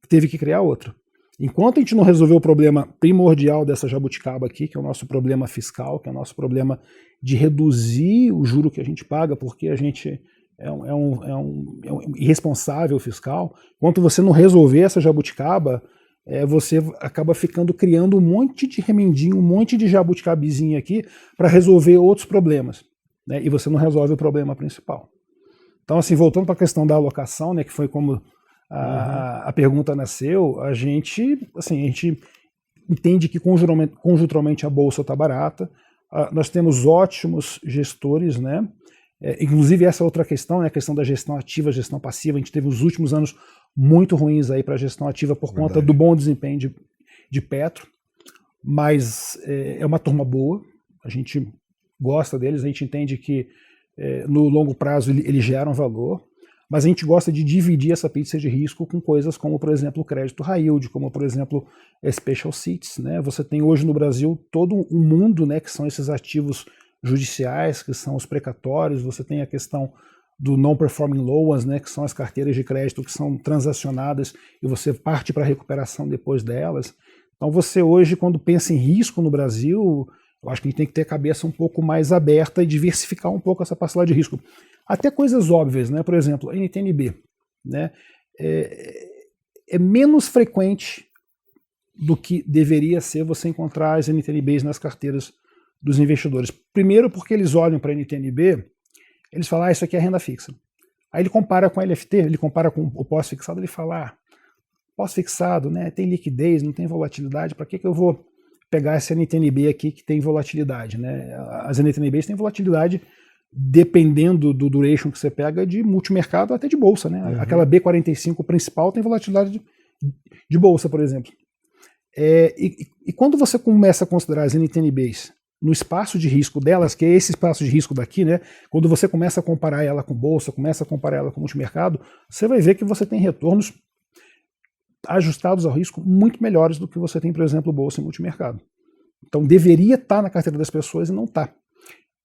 teve que criar outra. Enquanto a gente não resolver o problema primordial dessa jabuticaba aqui, que é o nosso problema fiscal, que é o nosso problema de reduzir o juro que a gente paga, porque a gente é um irresponsável fiscal, enquanto você não resolver essa jabuticaba, você acaba criando um monte de remendinho, um monte de jabuticabizinho aqui para resolver outros problemas, né? E você não resolve o problema principal. Então, assim, voltando para a questão da alocação, né, que foi como a pergunta nasceu, a gente entende que conjunturalmente a bolsa está barata, nós temos ótimos gestores, né? Inclusive essa outra questão, né, a questão da gestão ativa, gestão passiva, a gente teve os últimos anos muito ruins aí para a gestão ativa por conta do bom desempenho de Petro, mas é uma turma boa, a gente gosta deles, a gente entende que no longo prazo eles geram valor, mas a gente gosta de dividir essa pizza de risco com coisas como, por exemplo, o crédito high yield, como, por exemplo, special sits, né? Você tem hoje no Brasil todo um mundo, né, que são esses ativos judiciais, que são os precatórios, você tem a questão do non-performing loans, né, que são as carteiras de crédito que são transacionadas e você parte para a recuperação depois delas. Então você hoje, quando pensa em risco no Brasil, eu acho que a gente tem que ter a cabeça um pouco mais aberta e diversificar um pouco essa parcela de risco. Até coisas óbvias, né? Por exemplo, a NTNB, né? É menos frequente do que deveria ser você encontrar as NTNBs nas carteiras dos investidores. Primeiro porque eles olham para a NTNB, eles falam, isso aqui é renda fixa. Aí ele compara com a LFT, ele compara com o pós-fixado, ele fala, pós-fixado, né, tem liquidez, não tem volatilidade, para que eu vou pegar essa NTNB aqui que tem volatilidade, né? As NTNBs têm volatilidade dependendo do duration que você pega de multimercado até de bolsa, né? Uhum. Aquela B45 principal tem volatilidade de bolsa, por exemplo. E quando você começa a considerar as NTNBs no espaço de risco delas, que é esse espaço de risco daqui, né? Quando você começa a comparar ela com bolsa, começa a comparar ela com multimercado, você vai ver que você tem retornos ajustados ao risco muito melhores do que você tem, por exemplo, bolsa e multimercado. Então deveria estar na carteira das pessoas e não está.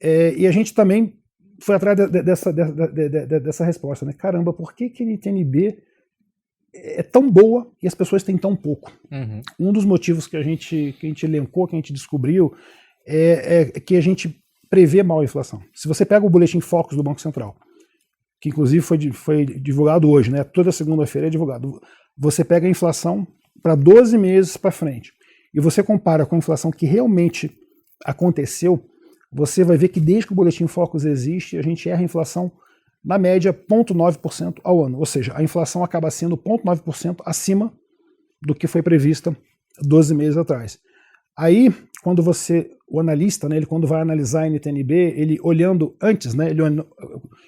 E a gente também foi atrás dessa resposta, né? Caramba, por que a NTNB é tão boa e as pessoas têm tão pouco? Uhum. Um dos motivos que a gente elencou, que a gente descobriu, é que a gente prevê mal a inflação. Se você pega o boletim Focus do Banco Central, que inclusive foi divulgado hoje, né? Toda segunda-feira é divulgado. Você pega a inflação para 12 meses para frente e você compara com a inflação que realmente aconteceu, você vai ver que desde que o boletim Focus existe, a gente erra a inflação na média 0,9% ao ano. Ou seja, a inflação acaba sendo 0,9% acima do que foi prevista 12 meses atrás. Aí, quando o analista, né, ele quando vai analisar a NTNB, ele olhando antes, né,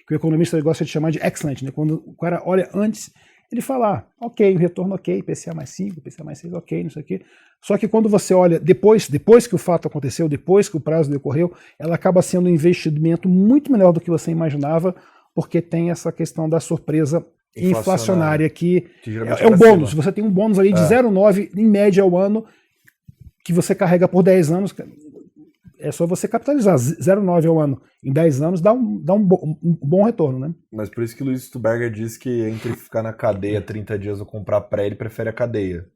que o economista gosta de chamar de excellent, né, quando o cara olha antes, ele fala, ok, o retorno ok, IPCA mais 5, IPCA mais 6, ok, não sei o quê. Só que quando você olha depois que o fato aconteceu, depois que o prazo decorreu, ela acaba sendo um investimento muito melhor do que você imaginava, porque tem essa questão da surpresa inflacionária que é o bônus. Cima. Você tem um bônus ali de 0,9 em média ao ano, que você carrega por 10 anos, é só você capitalizar 0,9 ao ano em 10 anos, dá um bom retorno, né? Mas por isso que o Luiz Stuberger diz que entre ficar na cadeia 30 dias ou comprar pré, ele prefere a cadeia.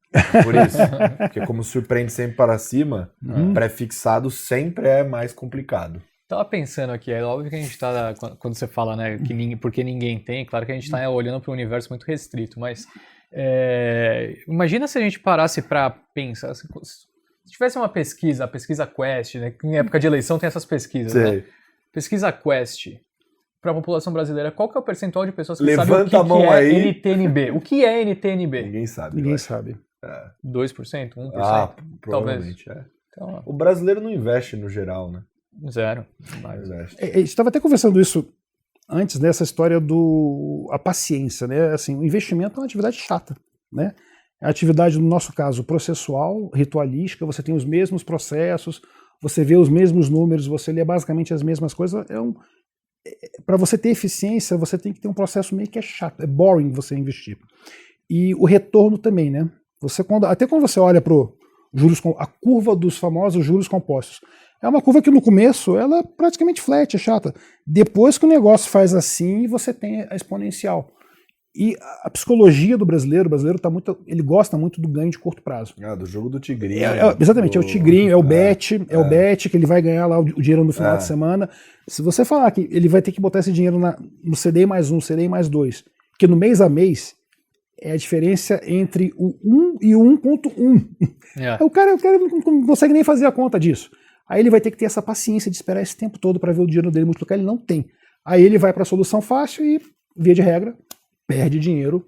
Por isso. Porque como surpreende sempre para cima, pré-fixado sempre é mais complicado. Tava pensando aqui, é óbvio que a gente tá, quando você fala, né, porque ninguém tem, claro que a gente tá olhando para um universo muito restrito, mas imagina se a gente parasse para pensar, se tivesse uma pesquisa, a pesquisa Quest, né, que em época de eleição tem essas pesquisas, né? Pesquisa Quest para a população brasileira, qual que é o percentual de pessoas que sabem o que é NTNB? O que é NTNB? Ninguém sabe. Ninguém sabe. 2%? 1%? Provavelmente, talvez. Então, o brasileiro não investe no geral, né? Zero. Estava até conversando isso antes dessa história a paciência, né? Assim, o investimento é uma atividade chata, né? A atividade, no nosso caso, processual, ritualística, você tem os mesmos processos, você vê os mesmos números, você lê basicamente as mesmas coisas. Para você ter eficiência, você tem que ter um processo meio que chato, é boring você investir. E o retorno também, né? Até quando você olha para a curva dos famosos juros compostos, é uma curva que no começo ela é praticamente flat, é chata. Depois que o negócio faz assim, você tem a exponencial. E a psicologia do brasileiro, ele gosta muito do ganho de curto prazo. Do jogo do tigrinho. Exatamente, é o tigrinho, é o bet que ele vai ganhar lá o dinheiro no final de semana. Se você falar que ele vai ter que botar esse dinheiro no CDI mais 1, CDI mais 2, que no mês a mês é a diferença entre o 1 e o 1.1. O cara não consegue nem fazer a conta disso. Aí ele vai ter que ter essa paciência de esperar esse tempo todo para ver o dinheiro dele multiplicar, ele não tem. Aí ele vai para a solução fácil e, via de regra, perde dinheiro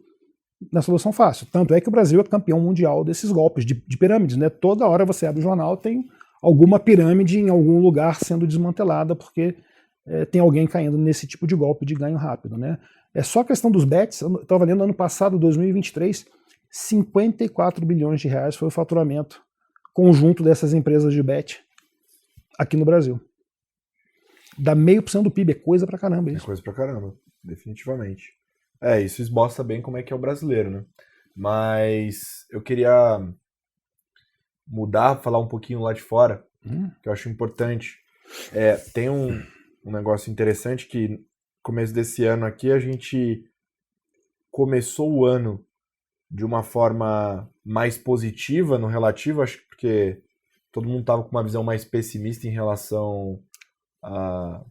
na solução fácil. Tanto é que o Brasil é campeão mundial desses golpes de pirâmides, né? Toda hora você abre o jornal, tem alguma pirâmide em algum lugar sendo desmantelada porque tem alguém caindo nesse tipo de golpe de ganho rápido, né? É só a questão dos bets. Eu estava lendo ano passado, 2023, 54 bilhões de reais foi o faturamento conjunto dessas empresas de bet aqui no Brasil. Dá 0,5% do PIB, é coisa pra caramba isso. É coisa pra caramba, definitivamente. Isso esboça bem como é que é o brasileiro, né? Mas eu queria falar um pouquinho lá de fora, que eu acho importante. Tem um negócio interessante que no começo desse ano aqui a gente começou o ano de uma forma mais positiva no relativo, acho que porque todo mundo estava com uma visão mais pessimista em relação a...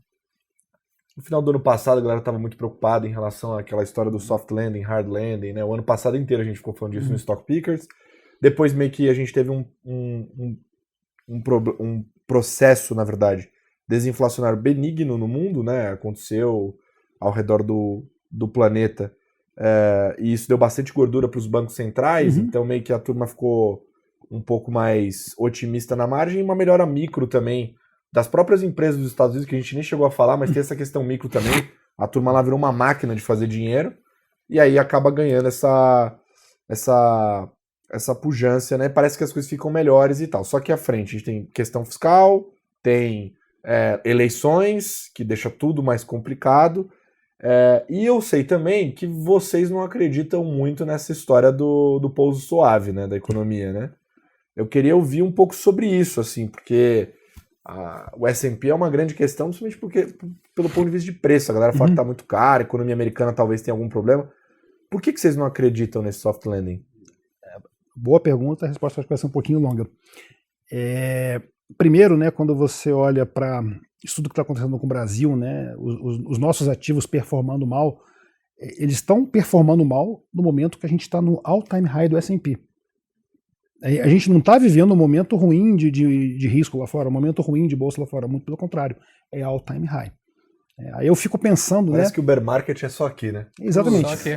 No final do ano passado, a galera estava muito preocupada em relação àquela história do soft landing, hard landing, né? O ano passado inteiro a gente ficou falando disso no Stock Pickers. Depois meio que a gente teve um processo, na verdade, desinflacionário benigno no mundo, né? Aconteceu ao redor do planeta. E isso deu bastante gordura para os bancos centrais, então meio que a turma ficou um pouco mais otimista na margem e uma melhora micro também das próprias empresas dos Estados Unidos, que a gente nem chegou a falar, mas tem essa questão micro também. A turma lá virou uma máquina de fazer dinheiro e aí acaba ganhando essa pujança, né? Parece que as coisas ficam melhores e tal. Só que à frente a gente tem questão fiscal, tem eleições, que deixa tudo mais complicado, E eu sei também que vocês não acreditam muito nessa história do pouso suave, né, da economia, né? Eu queria ouvir um pouco sobre isso, assim, porque o S&P é uma grande questão, principalmente pelo ponto de vista de preço. A galera fala que tá muito caro, a economia americana talvez tenha algum problema. Por que vocês não acreditam nesse soft landing? Boa pergunta, a resposta vai ser um pouquinho longa. Primeiro, né, quando você olha para isso tudo que está acontecendo com o Brasil, né, os nossos ativos performando mal, eles estão performando mal no momento que a gente está no all-time high do S&P. A gente não está vivendo um momento ruim de risco lá fora, um momento ruim de bolsa lá fora, muito pelo contrário, é all-time high. Aí eu fico pensando... Parece que o bear market é só aqui, né? Exatamente. Só aqui.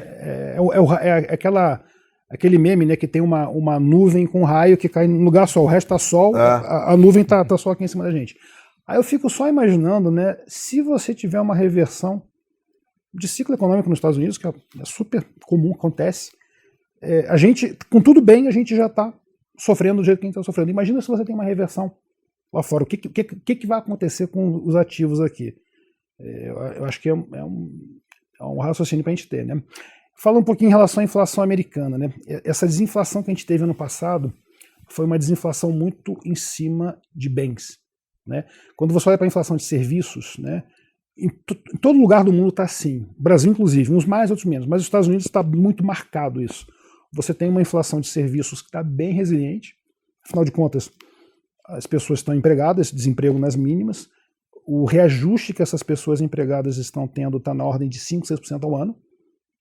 Aquele meme, né, que tem uma nuvem com raio que cai no lugar só, o resto tá sol, a nuvem tá só aqui em cima da gente. Aí eu fico só imaginando, né, se você tiver uma reversão de ciclo econômico nos Estados Unidos, que é super comum, acontece, a gente, com tudo bem, a gente já está sofrendo do jeito que a gente está sofrendo. Imagina se você tem uma reversão lá fora, o que vai acontecer com os ativos aqui? Eu acho que é um raciocínio para a gente ter, né? Fala um pouquinho em relação à inflação americana, né? Essa desinflação que a gente teve ano passado foi uma desinflação muito em cima de bens, né? Quando você olha para a inflação de serviços, né, em todo lugar do mundo está assim, Brasil inclusive, uns mais, outros menos, mas os Estados Unidos está muito marcado isso. Você tem uma inflação de serviços que está bem resiliente, afinal de contas, as pessoas estão empregadas, desemprego nas mínimas, o reajuste que essas pessoas empregadas estão tendo está na ordem de 5%, 6% ao ano.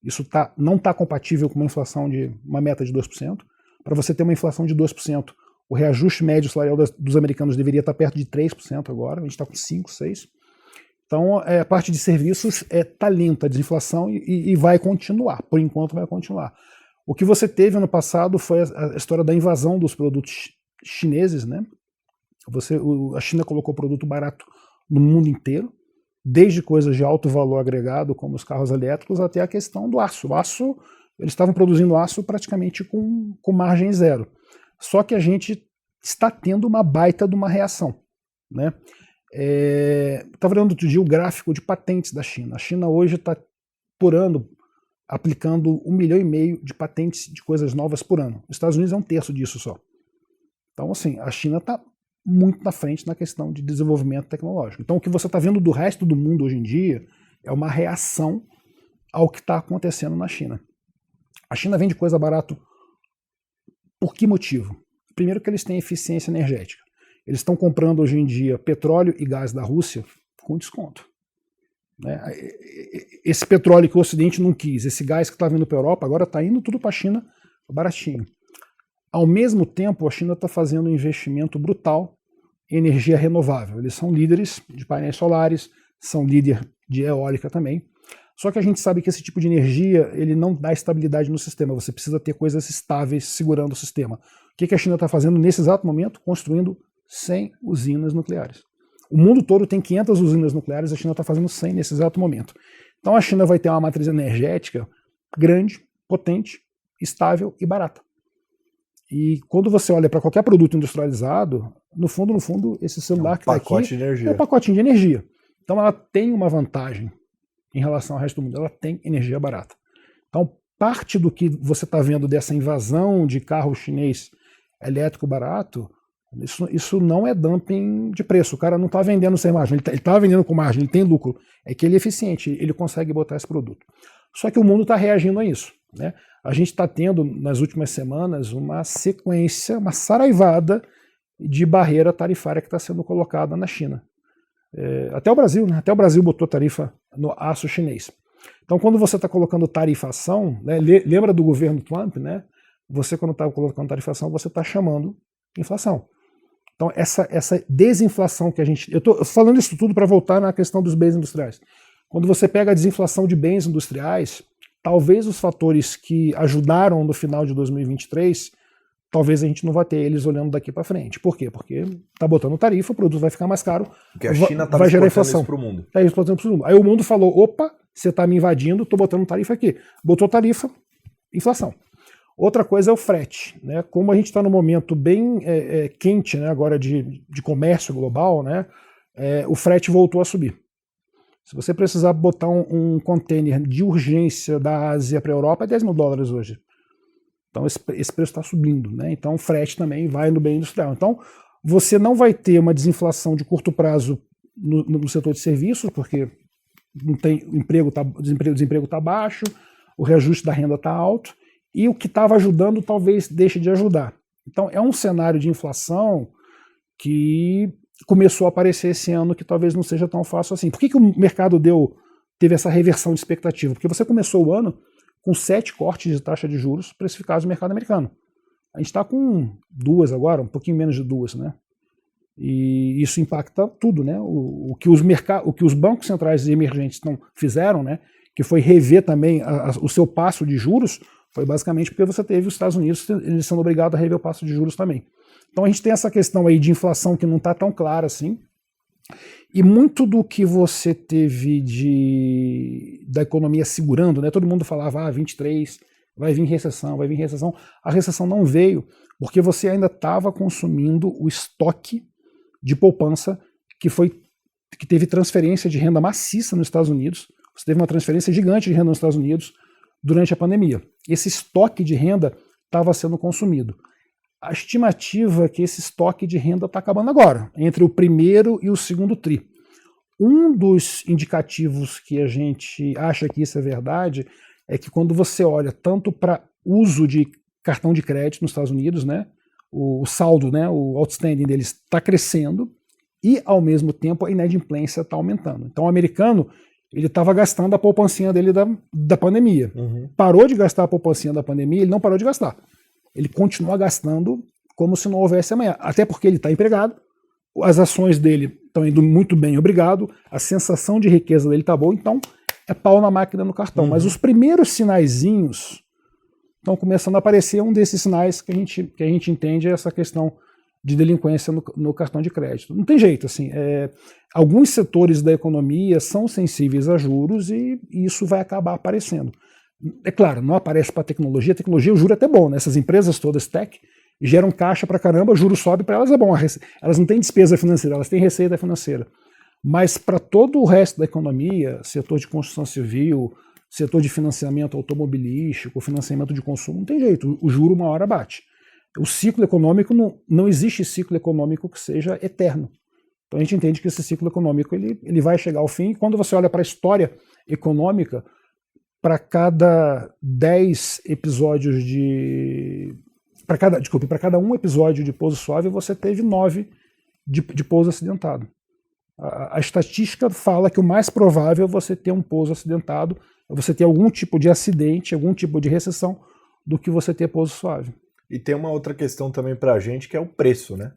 Isso não está compatível com uma inflação de uma meta de 2%. Para você ter uma inflação de 2%, o reajuste médio salarial dos americanos deveria estar perto de 3% agora, a gente está com 5%, 6%. Então, a parte de serviços está lenta a desinflação e vai continuar, por enquanto vai continuar. O que você teve ano passado foi a história da invasão dos produtos chineses, né? A China colocou produto barato no mundo inteiro, desde coisas de alto valor agregado, como os carros elétricos, até a questão do aço. O aço, eles estavam produzindo aço praticamente com margem zero. Só que a gente está tendo uma baita de uma reação, né? Estava olhando outro dia o gráfico de patentes da China. A China hoje está, por ano, aplicando 1,5 milhão de patentes de coisas novas por ano. Os Estados Unidos é 1/3 disso só. Então, assim, a China está muito na frente na questão de desenvolvimento tecnológico. Então, o que você está vendo do resto do mundo hoje em dia é uma reação ao que está acontecendo na China. A China vende coisa barata por que motivo? Primeiro que eles têm eficiência energética. Eles estão comprando hoje em dia petróleo e gás da Rússia com desconto. Né? Esse petróleo que o Ocidente não quis, esse gás que está vindo para a Europa, agora está indo tudo para a China baratinho. Ao mesmo tempo, a China está fazendo um investimento brutal em energia renovável. Eles são líderes de painéis solares, são líder de eólica também. Só que a gente sabe que esse tipo de energia ele não dá estabilidade no sistema. Você precisa ter coisas estáveis segurando o sistema. O que a China está fazendo nesse exato momento? Construindo 100 usinas nucleares. O mundo todo tem 500 usinas nucleares, a China está fazendo 100 nesse exato momento. Então a China vai ter uma matriz energética grande, potente, estável e barata. E quando você olha para qualquer produto industrializado, no fundo, esse celular que está aqui é um pacotinho de energia. Então ela tem uma vantagem em relação ao resto do mundo, ela tem energia barata. Então parte do que você está vendo dessa invasão de carro chinês elétrico barato, isso não é dumping de preço. O cara não está vendendo sem margem, ele está vendendo com margem, ele tem lucro. É que ele é eficiente, ele consegue botar esse produto. Só que o mundo está reagindo a isso, né? A gente está tendo, nas últimas semanas, uma sequência, uma saraivada de barreira tarifária que está sendo colocada na China. Até o Brasil, né? Até o Brasil botou tarifa no aço chinês. Então, quando você está colocando tarifação, né, lembra do governo Trump, né? Você, quando está colocando tarifação, você está chamando inflação. Então, essa desinflação que a gente... Eu estou falando isso tudo para voltar na questão dos bens industriais. Quando você pega a desinflação de bens industriais, talvez os fatores que ajudaram no final de 2023, talvez a gente não vá ter eles olhando daqui para frente. Por quê? Porque está botando tarifa, o produto vai ficar mais caro, porque a China vai gerar inflação. Isso para o mundo. Está exportando para o mundo. Aí o mundo falou, opa, você está me invadindo, estou botando tarifa aqui. Botou tarifa, inflação. Outra coisa é o frete, né? Como a gente está num momento bem quente, né, agora de comércio global, né, o frete voltou a subir. Se você precisar botar um container de urgência da Ásia para a Europa, é $10 mil hoje. Então esse preço está subindo, né? Então o frete também vai no bem industrial. Então você não vai ter uma desinflação de curto prazo no setor de serviços, porque não tem o desemprego está baixo, o reajuste da renda está alto, e o que estava ajudando talvez deixe de ajudar. Então é um cenário de inflação que começou a aparecer esse ano, que talvez não seja tão fácil assim. Por que o mercado teve essa reversão de expectativa? Porque você começou o ano com 7 cortes de taxa de juros precificados no mercado americano. A gente está com 2 agora, um pouquinho menos de 2, né? E isso impacta tudo, né? O que os bancos centrais emergentes fizeram, né? Que foi rever também o seu passo de juros, foi basicamente porque você teve os Estados Unidos eles sendo obrigados a rever o passo de juros também. Então a gente tem essa questão aí de inflação que não está tão clara assim, e muito do que você teve da economia segurando, né? Todo mundo falava, 23, vai vir recessão. A recessão não veio, porque você ainda estava consumindo o estoque de poupança que teve transferência de renda maciça nos Estados Unidos. Você teve uma transferência gigante de renda nos Estados Unidos durante a pandemia. Esse estoque de renda estava sendo consumido. A estimativa é que esse estoque de renda está acabando agora, entre o primeiro e o segundo tri. Um dos indicativos que a gente acha que isso é verdade é que quando você olha tanto para uso de cartão de crédito nos Estados Unidos, né, o saldo, né, o outstanding deles está crescendo e, ao mesmo tempo, a inadimplência está aumentando. Então, o americano ele estava gastando a poupancinha dele da pandemia. Parou de gastar a poupancinha da pandemia, ele não parou de gastar. Ele continua gastando como se não houvesse amanhã. Até porque ele está empregado, as ações dele estão indo muito bem, obrigado, a sensação de riqueza dele está boa, então é pau na máquina no cartão. Mas os primeiros sinaizinhos estão começando a aparecer. Um desses sinais que a gente entende é essa questão de delinquência no cartão de crédito. Não tem jeito, assim, alguns setores da economia são sensíveis a juros e isso vai acabar aparecendo. É claro, não aparece para a tecnologia, o juro é até bom, né? Essas empresas todas tech geram caixa para caramba, o juro sobe, para elas é bom, elas não têm despesa financeira, elas têm receita financeira. Mas para todo o resto da economia, setor de construção civil, setor de financiamento automobilístico, financiamento de consumo, não tem jeito, o juro uma hora bate. O ciclo econômico, não existe ciclo econômico que seja eterno. Então a gente entende que esse ciclo econômico ele vai chegar ao fim, e quando você olha para a história econômica, para cada 10 episódios para cada um episódio de pouso suave, você teve 9 de pouso acidentado. A estatística fala que o mais provável é você ter um pouso acidentado, é você ter algum tipo de acidente, algum tipo de recessão, do que você ter pouso suave. E tem uma outra questão também para a gente, que é o preço, né?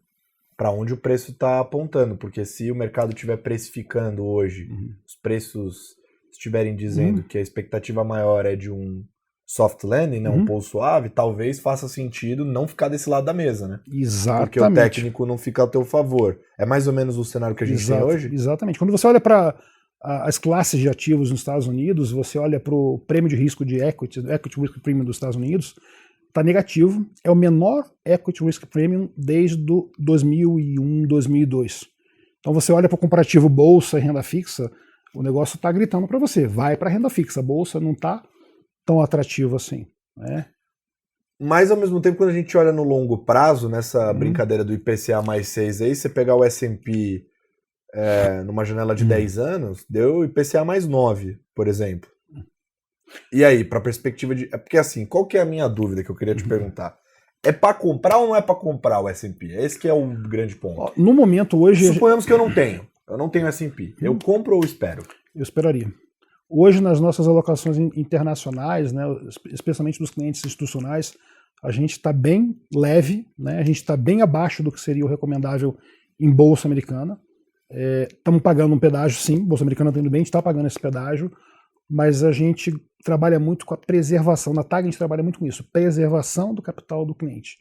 Para onde o preço está apontando, porque se o mercado estiver precificando hoje, os preços estiverem dizendo que a expectativa maior é de um soft landing, né, um pouso suave, talvez faça sentido não ficar desse lado da mesa, né? Exatamente. Porque o técnico não fica a teu favor. É mais ou menos o cenário que a gente tem hoje? Exatamente. Quando você olha para as classes de ativos nos Estados Unidos, você olha para o prêmio de risco de equity risk premium dos Estados Unidos, está negativo, é o menor equity risk premium desde 2001, 2002. Então você olha para o comparativo bolsa e renda fixa, o negócio está gritando para você, vai para a renda fixa, a bolsa não está tão atrativo assim, né? Mas ao mesmo tempo, quando a gente olha no longo prazo, nessa brincadeira do IPCA mais 6 aí, você pegar o S&P numa janela de 10 anos, deu IPCA mais 9, por exemplo. E aí, para perspectiva de... Porque assim, qual que é a minha dúvida que eu queria te perguntar? É para comprar ou não é para comprar o S&P? Esse que é o grande ponto. No momento hoje... Suponhamos que eu não tenho. Eu não tenho S&P. Eu compro ou espero? Eu esperaria. Hoje, nas nossas alocações internacionais, né, especialmente dos clientes institucionais, a gente está bem leve, né, a gente está bem abaixo do que seria o recomendável em bolsa americana. Estamos pagando um pedágio, sim, bolsa americana está indo bem, a gente está pagando esse pedágio, mas a gente trabalha muito com a preservação. Na TAG a gente trabalha muito com isso, preservação do capital do cliente.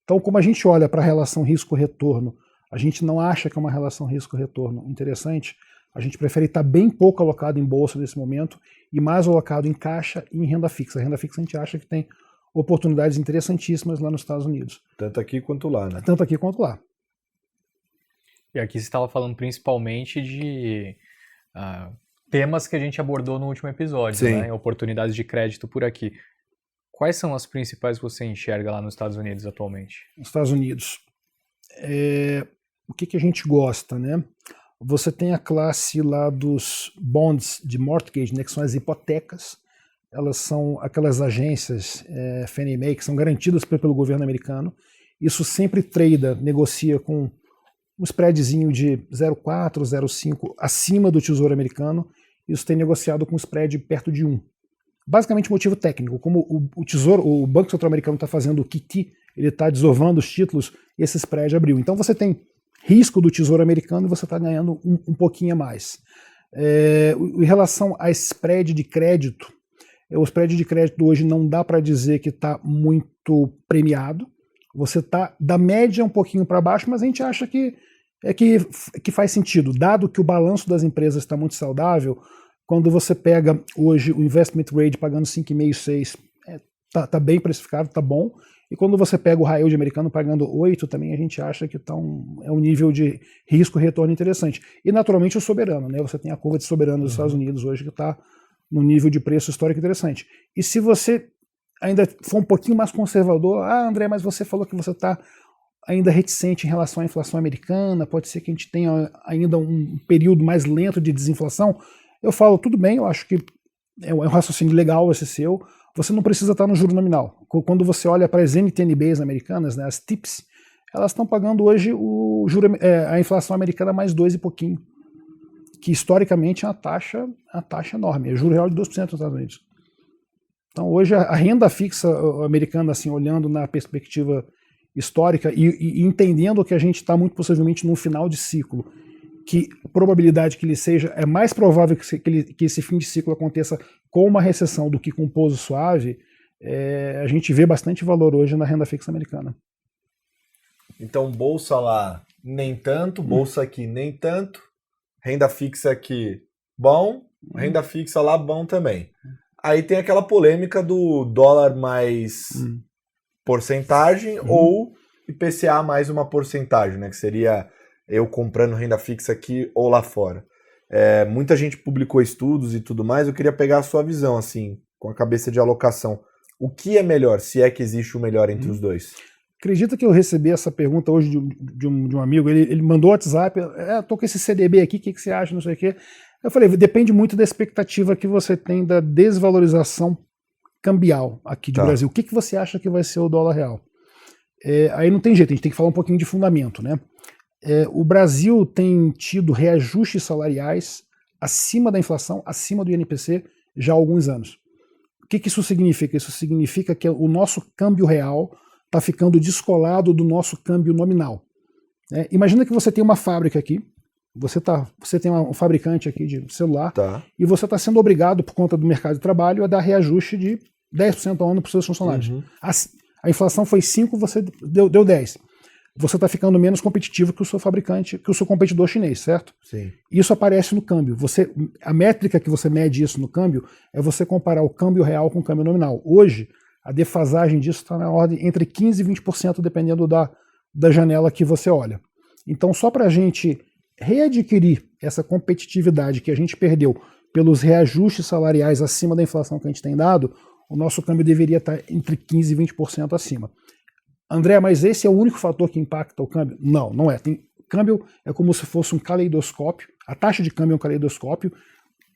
Então, como a gente olha para a relação risco-retorno, a gente não acha que é uma relação risco-retorno interessante, a gente prefere estar bem pouco alocado em bolsa nesse momento e mais alocado em caixa e em renda fixa. A renda fixa a gente acha que tem oportunidades interessantíssimas lá nos Estados Unidos. Tanto aqui quanto lá, né? Tanto aqui quanto lá. E aqui você estava falando principalmente de temas que a gente abordou no último episódio, né? Oportunidades de crédito por aqui. Quais são as principais que você enxerga lá nos Estados Unidos atualmente? Nos Estados Unidos, o que a gente gosta, né? Você tem a classe lá dos bonds de mortgage, né, que são as hipotecas. Elas são aquelas agências Fannie Mae que são garantidas pelo governo americano. Isso sempre negocia com um spreadzinho de 0,4, 0,5 acima do Tesouro Americano. Isso tem negociado com um spread perto de 1. Basicamente motivo técnico. Como o Banco Central Americano está fazendo o QT, ele está desovando os títulos, esse spread abriu. Então você tem risco do Tesouro Americano e você está ganhando um pouquinho a mais. Em relação a spread de crédito, o spread de crédito hoje não dá para dizer que está muito premiado. Você está da média um pouquinho para baixo, mas a gente acha que faz sentido. Dado que o balanço das empresas está muito saudável, quando você pega hoje o investment grade pagando 5,5, 6, tá bem precificado, tá bom. E quando você pega o high yield americano pagando 8, também a gente acha que é um nível de risco-retorno interessante. E naturalmente o soberano, né? Você tem a curva de soberano dos Estados Unidos hoje que está no nível de preço histórico interessante. E se você ainda for um pouquinho mais conservador, André, mas você falou que você está ainda reticente em relação à inflação americana, pode ser que a gente tenha ainda um período mais lento de desinflação. Eu falo, tudo bem, eu acho que é um raciocínio legal esse seu, você não precisa estar no juro nominal. Quando você olha para as NTNBs americanas, né, as TIPS, elas estão pagando hoje a inflação americana mais 2 e pouquinho, que historicamente é uma taxa enorme, é juro real de 2% nos Estados Unidos. Então hoje a renda fixa americana, assim, olhando na perspectiva histórica e entendendo que a gente está muito possivelmente num final de ciclo, que a probabilidade que ele seja, é mais provável que esse fim de ciclo aconteça com uma recessão do que com um pouso suave, a gente vê bastante valor hoje na renda fixa americana. Então bolsa lá nem tanto, bolsa aqui nem tanto, renda fixa aqui bom, renda fixa lá bom também. Aí tem aquela polêmica do dólar mais porcentagem ou IPCA mais uma porcentagem, né? Que seria eu comprando renda fixa aqui ou lá fora. Muita gente publicou estudos e tudo mais, eu queria pegar a sua visão, assim, com a cabeça de alocação. O que é melhor, se é que existe o melhor entre os dois? Acredita que eu recebi essa pergunta hoje de um amigo, ele mandou WhatsApp, tô com esse CDB aqui, o que você acha, não sei o quê. Eu falei, depende muito da expectativa que você tem da desvalorização cambial aqui do Brasil. O que você acha que vai ser o dólar real? Aí não tem jeito, a gente tem que falar um pouquinho de fundamento, né? O Brasil tem tido reajustes salariais acima da inflação, acima do INPC, já há alguns anos. O que isso significa? Isso significa que o nosso câmbio real está ficando descolado do nosso câmbio nominal. Imagina que você tem uma fábrica aqui, você tem um fabricante aqui de celular, e você está sendo obrigado, por conta do mercado de trabalho, a dar reajuste de 10% ao ano para os seus funcionários. A inflação foi 5%, você deu 10%. Você está ficando menos competitivo que o seu fabricante, que o seu competidor chinês, certo? Sim. Isso aparece no câmbio. A métrica que você mede isso no câmbio é você comparar o câmbio real com o câmbio nominal. Hoje, a defasagem disso está na ordem entre 15% e 20%, dependendo da janela que você olha. Então, só para a gente readquirir essa competitividade que a gente perdeu pelos reajustes salariais acima da inflação que a gente tem dado, o nosso câmbio deveria estar entre 15% e 20% acima. André, mas esse é o único fator que impacta o câmbio? Não, não é. Câmbio é como se fosse um caleidoscópio, a taxa de câmbio é um caleidoscópio,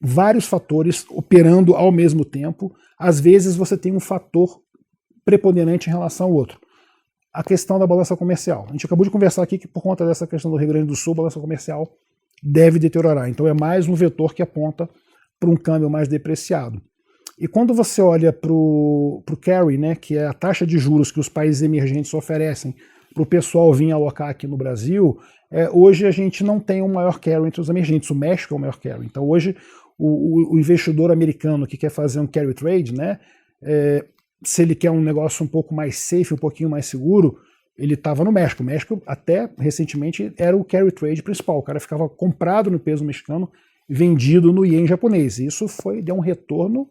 vários fatores operando ao mesmo tempo. Às vezes você tem um fator preponderante em relação ao outro. A questão da balança comercial. A gente acabou de conversar aqui que por conta dessa questão do Rio Grande do Sul, a balança comercial deve deteriorar. Então é mais um vetor que aponta para um câmbio mais depreciado. E quando você olha para o carry, né, que é a taxa de juros que os países emergentes oferecem para o pessoal vir alocar aqui no Brasil, hoje a gente não tem um maior carry entre os emergentes. O México é o maior carry. Então hoje o investidor americano que quer fazer um carry trade, né, se ele quer um negócio um pouco mais safe, um pouquinho mais seguro, ele estava no México. O México até recentemente era o carry trade principal. O cara ficava comprado no peso mexicano, vendido no ien japonês. E isso deu um retorno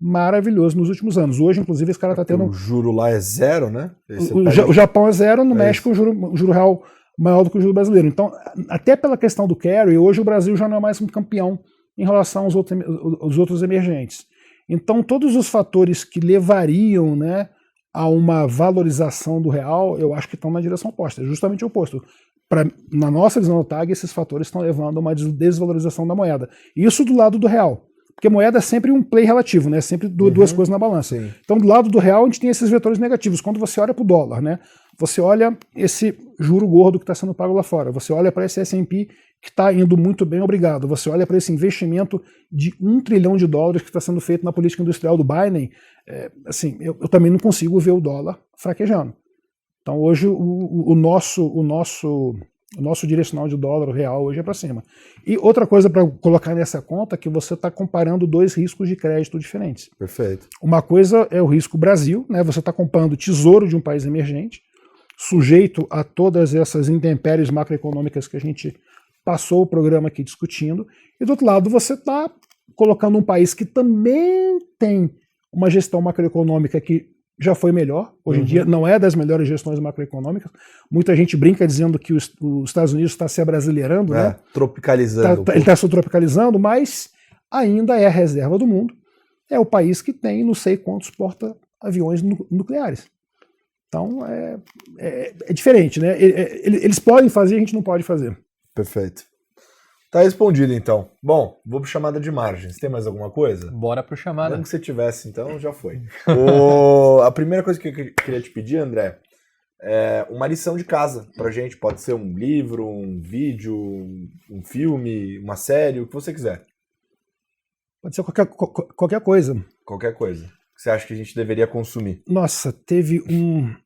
maravilhoso nos últimos anos. Hoje, inclusive, esse cara está tendo... O juro lá é zero, né? O Japão é zero, no México o juro real maior do que o juro brasileiro. Então, até pela questão do carry, hoje o Brasil já não é mais um campeão em relação aos outros emergentes. Então, todos os fatores que levariam, né, a uma valorização do real, eu acho que estão na direção oposta, justamente o oposto. Na nossa visão do TAG, esses fatores estão levando a uma desvalorização da moeda. Isso do lado do real. Porque moeda é sempre um play relativo, né? Sempre duas coisas na balança. Sim. Então, do lado do real, a gente tem esses vetores negativos. Quando você olha para o dólar, né? Você olha esse juro gordo que está sendo pago lá fora. Você olha para esse S&P que está indo muito bem, obrigado. Você olha para esse investimento de $1 trilhão que está sendo feito na política industrial do Biden. Assim, eu também não consigo ver o dólar fraquejando. Então, hoje, o nosso direcional de dólar real hoje é para cima. E outra coisa para colocar nessa conta é que você está comparando dois riscos de crédito diferentes. Perfeito. Uma coisa é o risco Brasil, né? Você está comparando o tesouro de um país emergente, sujeito a todas essas intempéries macroeconômicas que a gente passou o programa aqui discutindo. E do outro lado, você está colocando um país que também tem uma gestão macroeconômica que já foi melhor. Hoje em dia não é das melhores gestões macroeconômicas. Muita gente brinca dizendo que os Estados Unidos está se abrasileirando, né? Tropicalizando. Ele está se tropicalizando, mas ainda é a reserva do mundo. É o país que tem não sei quantos porta-aviões nucleares. Então é diferente, né? Eles podem fazer, a gente não pode fazer. Perfeito. Tá respondido, então. Bom, vou pro chamada de margens. Tem mais alguma coisa? Bora pro chamada. Não que você tivesse, então já foi. A primeira coisa que eu queria te pedir, André, é uma lição de casa pra gente. Pode ser um livro, um vídeo, um filme, uma série, o que você quiser. Pode ser qualquer coisa. Qualquer coisa que você acha que a gente deveria consumir. Nossa, teve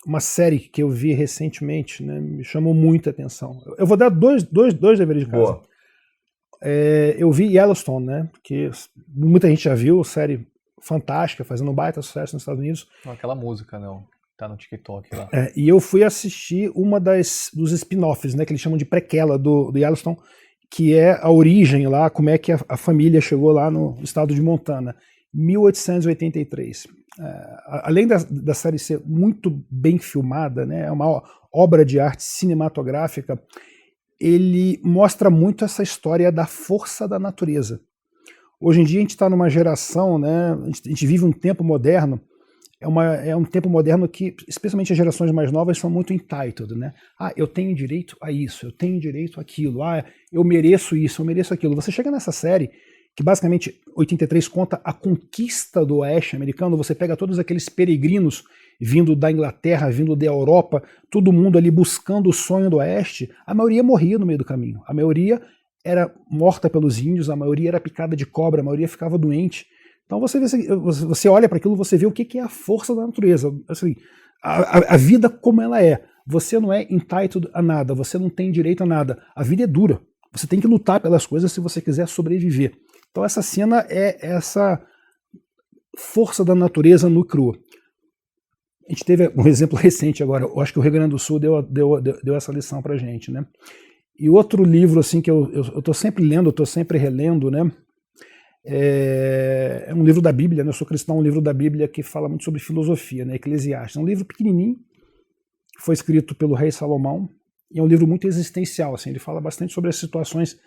uma série que eu vi recentemente, né? Me chamou muita atenção. Eu vou dar dois deveres de casa. Boa. Eu vi Yellowstone, né? Que muita gente já viu, série fantástica, fazendo um baita sucesso nos Estados Unidos. Não, aquela música, não. Tá no TikTok lá. E eu fui assistir uma dos spin-offs, né? Que eles chamam de prequela do Yellowstone, que é a origem lá, como é que a família chegou lá no estado de Montana. 1883. Além da série ser muito bem filmada, né? É uma obra de arte cinematográfica. Ele mostra muito essa história da força da natureza. Hoje em dia a gente está numa geração, né, a gente vive um tempo moderno, é um tempo moderno que, especialmente as gerações mais novas, são muito entitled, né? Eu tenho direito a isso, eu tenho direito àquilo, eu mereço isso, eu mereço aquilo. Você chega nessa série, que basicamente 83 conta a conquista do oeste americano, você pega todos aqueles peregrinos vindo da Inglaterra, vindo da Europa, todo mundo ali buscando o sonho do oeste, a maioria morria no meio do caminho. A maioria era morta pelos índios, a maioria era picada de cobra, a maioria ficava doente. Então você olha para aquilo, você vê o que é a força da natureza. Assim, a vida como ela é. Você não é entitled a nada, você não tem direito a nada. A vida é dura. Você tem que lutar pelas coisas se você quiser sobreviver. Então essa cena é essa força da natureza no cru. A gente teve um exemplo recente agora, eu acho que o Rio Grande do Sul deu essa lição pra gente, né? E outro livro assim que eu tô sempre lendo, eu tô sempre relendo, né? É um livro da Bíblia, né? Eu sou cristão, um livro da Bíblia que fala muito sobre filosofia, né? Eclesiastes. É um livro pequenininho, foi escrito pelo rei Salomão, e é um livro muito existencial, assim, ele fala bastante sobre as situações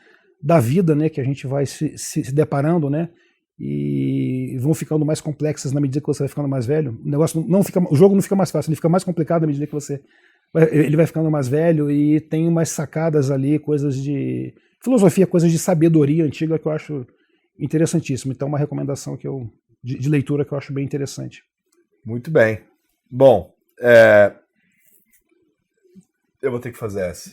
da vida, né, que a gente vai se deparando, né, e vão ficando mais complexas na medida que você vai ficando mais velho. O jogo não fica mais fácil, ele fica mais complicado à medida que ele vai ficando mais velho, e tem umas sacadas ali, coisas de filosofia, coisas de sabedoria antiga que eu acho interessantíssimo. Então uma recomendação de leitura que eu acho bem interessante. Muito bem. Bom, eu vou ter que fazer essa.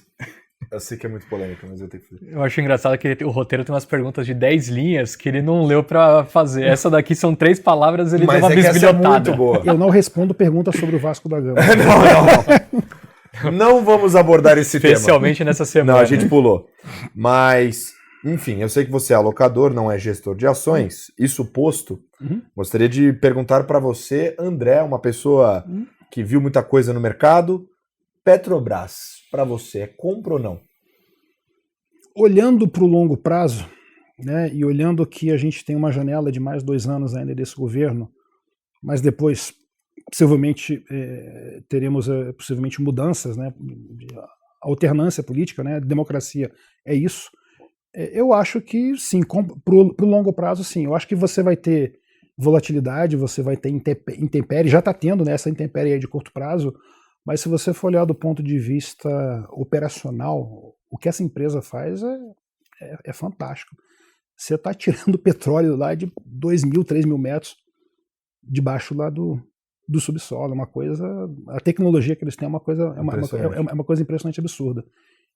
Eu sei que é muito polêmica, mas eu tenho que fazer. Eu acho engraçado que o roteiro tem umas perguntas de 10 linhas que ele não leu pra fazer. Essa daqui são 3 palavras, ele deu uma bisbilhotada. Essa é muito boa. Eu não respondo perguntas sobre o Vasco da Gama. Não vamos abordar esse tema. Especialmente nessa semana. Não, a gente pulou. Mas, enfim, eu sei que você é alocador, não é gestor de ações. Isso posto, gostaria de perguntar para você, André, uma pessoa que viu muita coisa no mercado. Petrobras, para você, é compra ou não? Olhando para o longo prazo, né, e olhando que a gente tem uma janela de mais 2 anos ainda desse governo, mas depois possivelmente teremos possivelmente mudanças, né, alternância política, né, democracia é isso. Eu acho que sim, para o longo prazo, sim. Eu acho que você vai ter volatilidade, você vai ter intempérie, já está tendo essa intempérie aí de curto prazo, mas se você for olhar do ponto de vista operacional, o que essa empresa faz é fantástico. Você está tirando petróleo lá de 2.000, 3.000 metros debaixo lá do subsolo, uma coisa, a tecnologia que eles têm é uma coisa impressionante, absurda.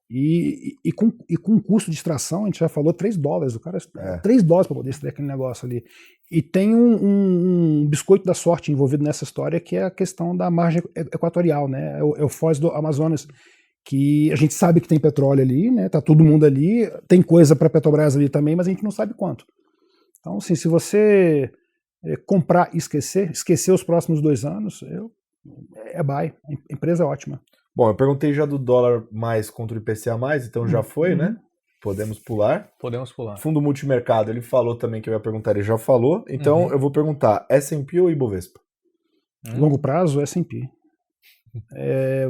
E com um custo de extração, a gente já falou $3, o cara $3 para poder extrair aquele negócio ali. E tem um biscoito da sorte envolvido nessa história, que é a questão da margem equatorial, né? É o Foz do Amazonas, que a gente sabe que tem petróleo ali, né? Tá todo mundo ali, tem coisa para Petrobras ali também, mas a gente não sabe quanto. Então, assim, se você comprar e esquecer os próximos 2 anos, é buy. A empresa é ótima. Bom, eu perguntei já do dólar mais contra o IPCA+, então já foi, né? Podemos pular. Podemos pular. Fundo multimercado, ele falou também que eu ia perguntar, ele já falou. Então eu vou perguntar, S&P ou Ibovespa? Longo prazo, S&P.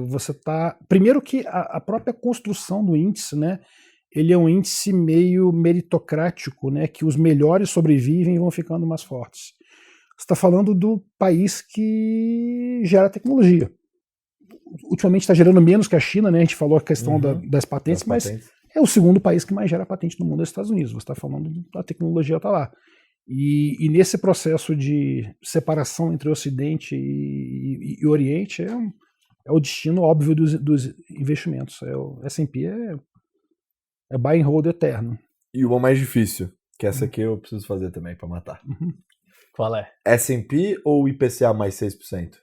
Você tá... Primeiro que a própria construção do índice, né? Ele é um índice meio meritocrático, né? Que os melhores sobrevivem e vão ficando mais fortes. Você está falando do país que gera tecnologia. Ultimamente está gerando menos que a China, né? A gente falou a questão das patentes, mas é o segundo país que mais gera patente no mundo, é os Estados Unidos. Você está falando da tecnologia está lá. E nesse processo de separação entre Ocidente e Oriente é o destino óbvio dos investimentos. O S&P é buy and hold eterno. E o mais difícil, que essa aqui eu preciso fazer também para matar. Qual é? S&P ou IPCA mais 6%?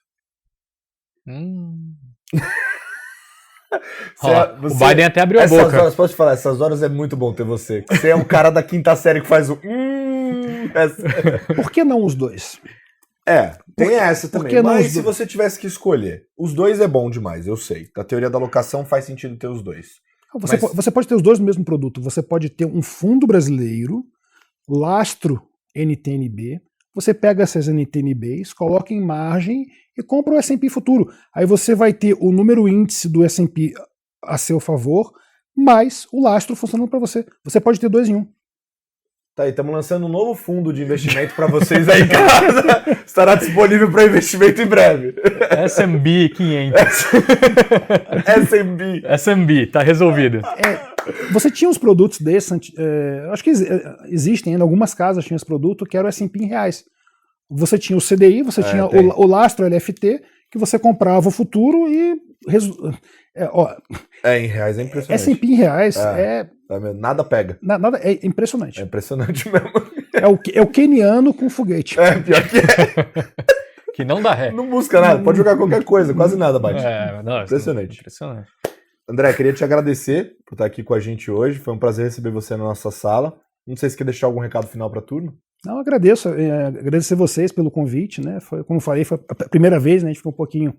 O Biden até abriu a boca. Horas, posso te falar, essas horas é muito bom ter você. Você é um cara da quinta série que faz o... Por que não os dois? Tem essa também. Mas se você tivesse que escolher, os dois é bom demais, eu sei. Da teoria da alocação faz sentido ter os dois. Você pode ter os dois no mesmo produto. Você pode ter um fundo brasileiro, lastro NTNB, você pega essas NTNBs, coloca em margem e compra o S&P futuro. Aí você vai ter o número índice do S&P a seu favor, mais o lastro funcionando para você. Você pode ter 2 em 1. Tá aí, estamos lançando um novo fundo de investimento para vocês aí em casa. Estará disponível para investimento em breve. S&P 500. S&P, tá resolvido. Você tinha uns produtos desses, acho que existem ainda, algumas casas tinham esse produto, que era o S&P em reais. Você tinha o CDI, você tinha o lastro LFT, que você comprava o futuro e... em reais é impressionante. S&P em reais nada pega. Nada, é impressionante. É impressionante mesmo. É o keniano com foguete. Pior que é. Que não dá ré. Não busca nada, pode jogar qualquer coisa, quase nada bate. Impressionante. André, queria te agradecer por estar aqui com a gente hoje. Foi um prazer receber você na nossa sala. Não sei se quer deixar algum recado final para a turma. Não, agradeço. Agradecer vocês pelo convite, né? Como falei, foi a primeira vez, né? A gente ficou um pouquinho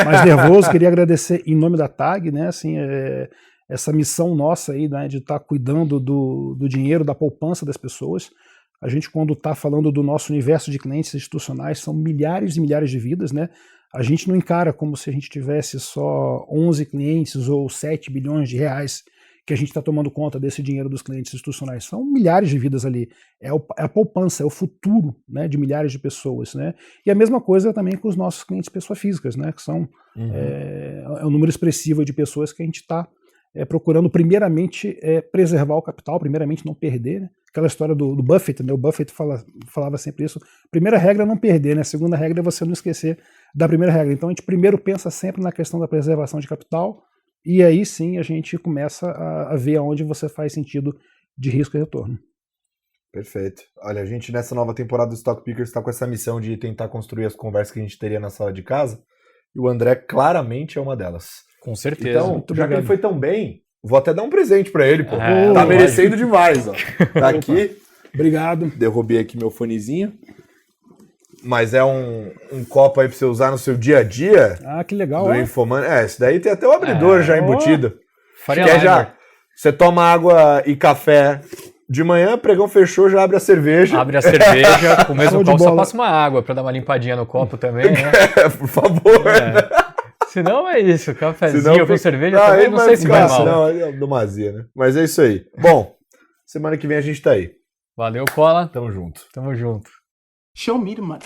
mais nervoso. Queria agradecer em nome da TAG, né? Assim, essa missão nossa aí, né? De estar cuidando do dinheiro, da poupança das pessoas. A gente, quando está falando do nosso universo de clientes institucionais, são milhares e milhares de vidas, né? A gente não encara como se a gente tivesse só 11 clientes ou 7 bilhões de reais que a gente está tomando conta desse dinheiro dos clientes institucionais. São milhares de vidas ali. É a poupança, é o futuro, né, de milhares de pessoas. Né? E a mesma coisa também com os nossos clientes pessoas físicas, né, que são um número expressivo de pessoas que a gente está procurando, primeiramente, preservar o capital, primeiramente não perder. Né? Aquela história do Buffett, né? O Buffett falava sempre isso. Primeira regra é não perder, né? A segunda regra é você não esquecer da primeira regra. Então a gente primeiro pensa sempre na questão da preservação de capital, e aí sim a gente começa a ver aonde você faz sentido de risco e retorno. Perfeito. Olha, a gente nessa nova temporada do Stock Pickers está com essa missão de tentar construir as conversas que a gente teria na sala de casa, e o André claramente é uma delas. Com certeza. Então, já que ele foi tão bem, vou até dar um presente para ele, pô. Tá merecendo demais, ó. Tá aqui. Obrigado. Derrubei aqui meu fonezinho. Mas é um copo aí pra você usar no seu dia a dia. Ah, que legal. Do Infomoney. Esse daí tem até o abridor já embutido. Já. Você toma água e café de manhã, pregão fechou, já abre a cerveja. Abre a cerveja, com o mesmo copo, só passa uma água pra dar uma limpadinha no copo também, né? Por favor. Se não é isso, cafezinho com cerveja também, não sei se vai mal. Senão é domazia, né? Mas é isso aí. Bom, Semana que vem a gente tá aí. Valeu, Cola. Tamo junto. Tamo junto. Show me, mano.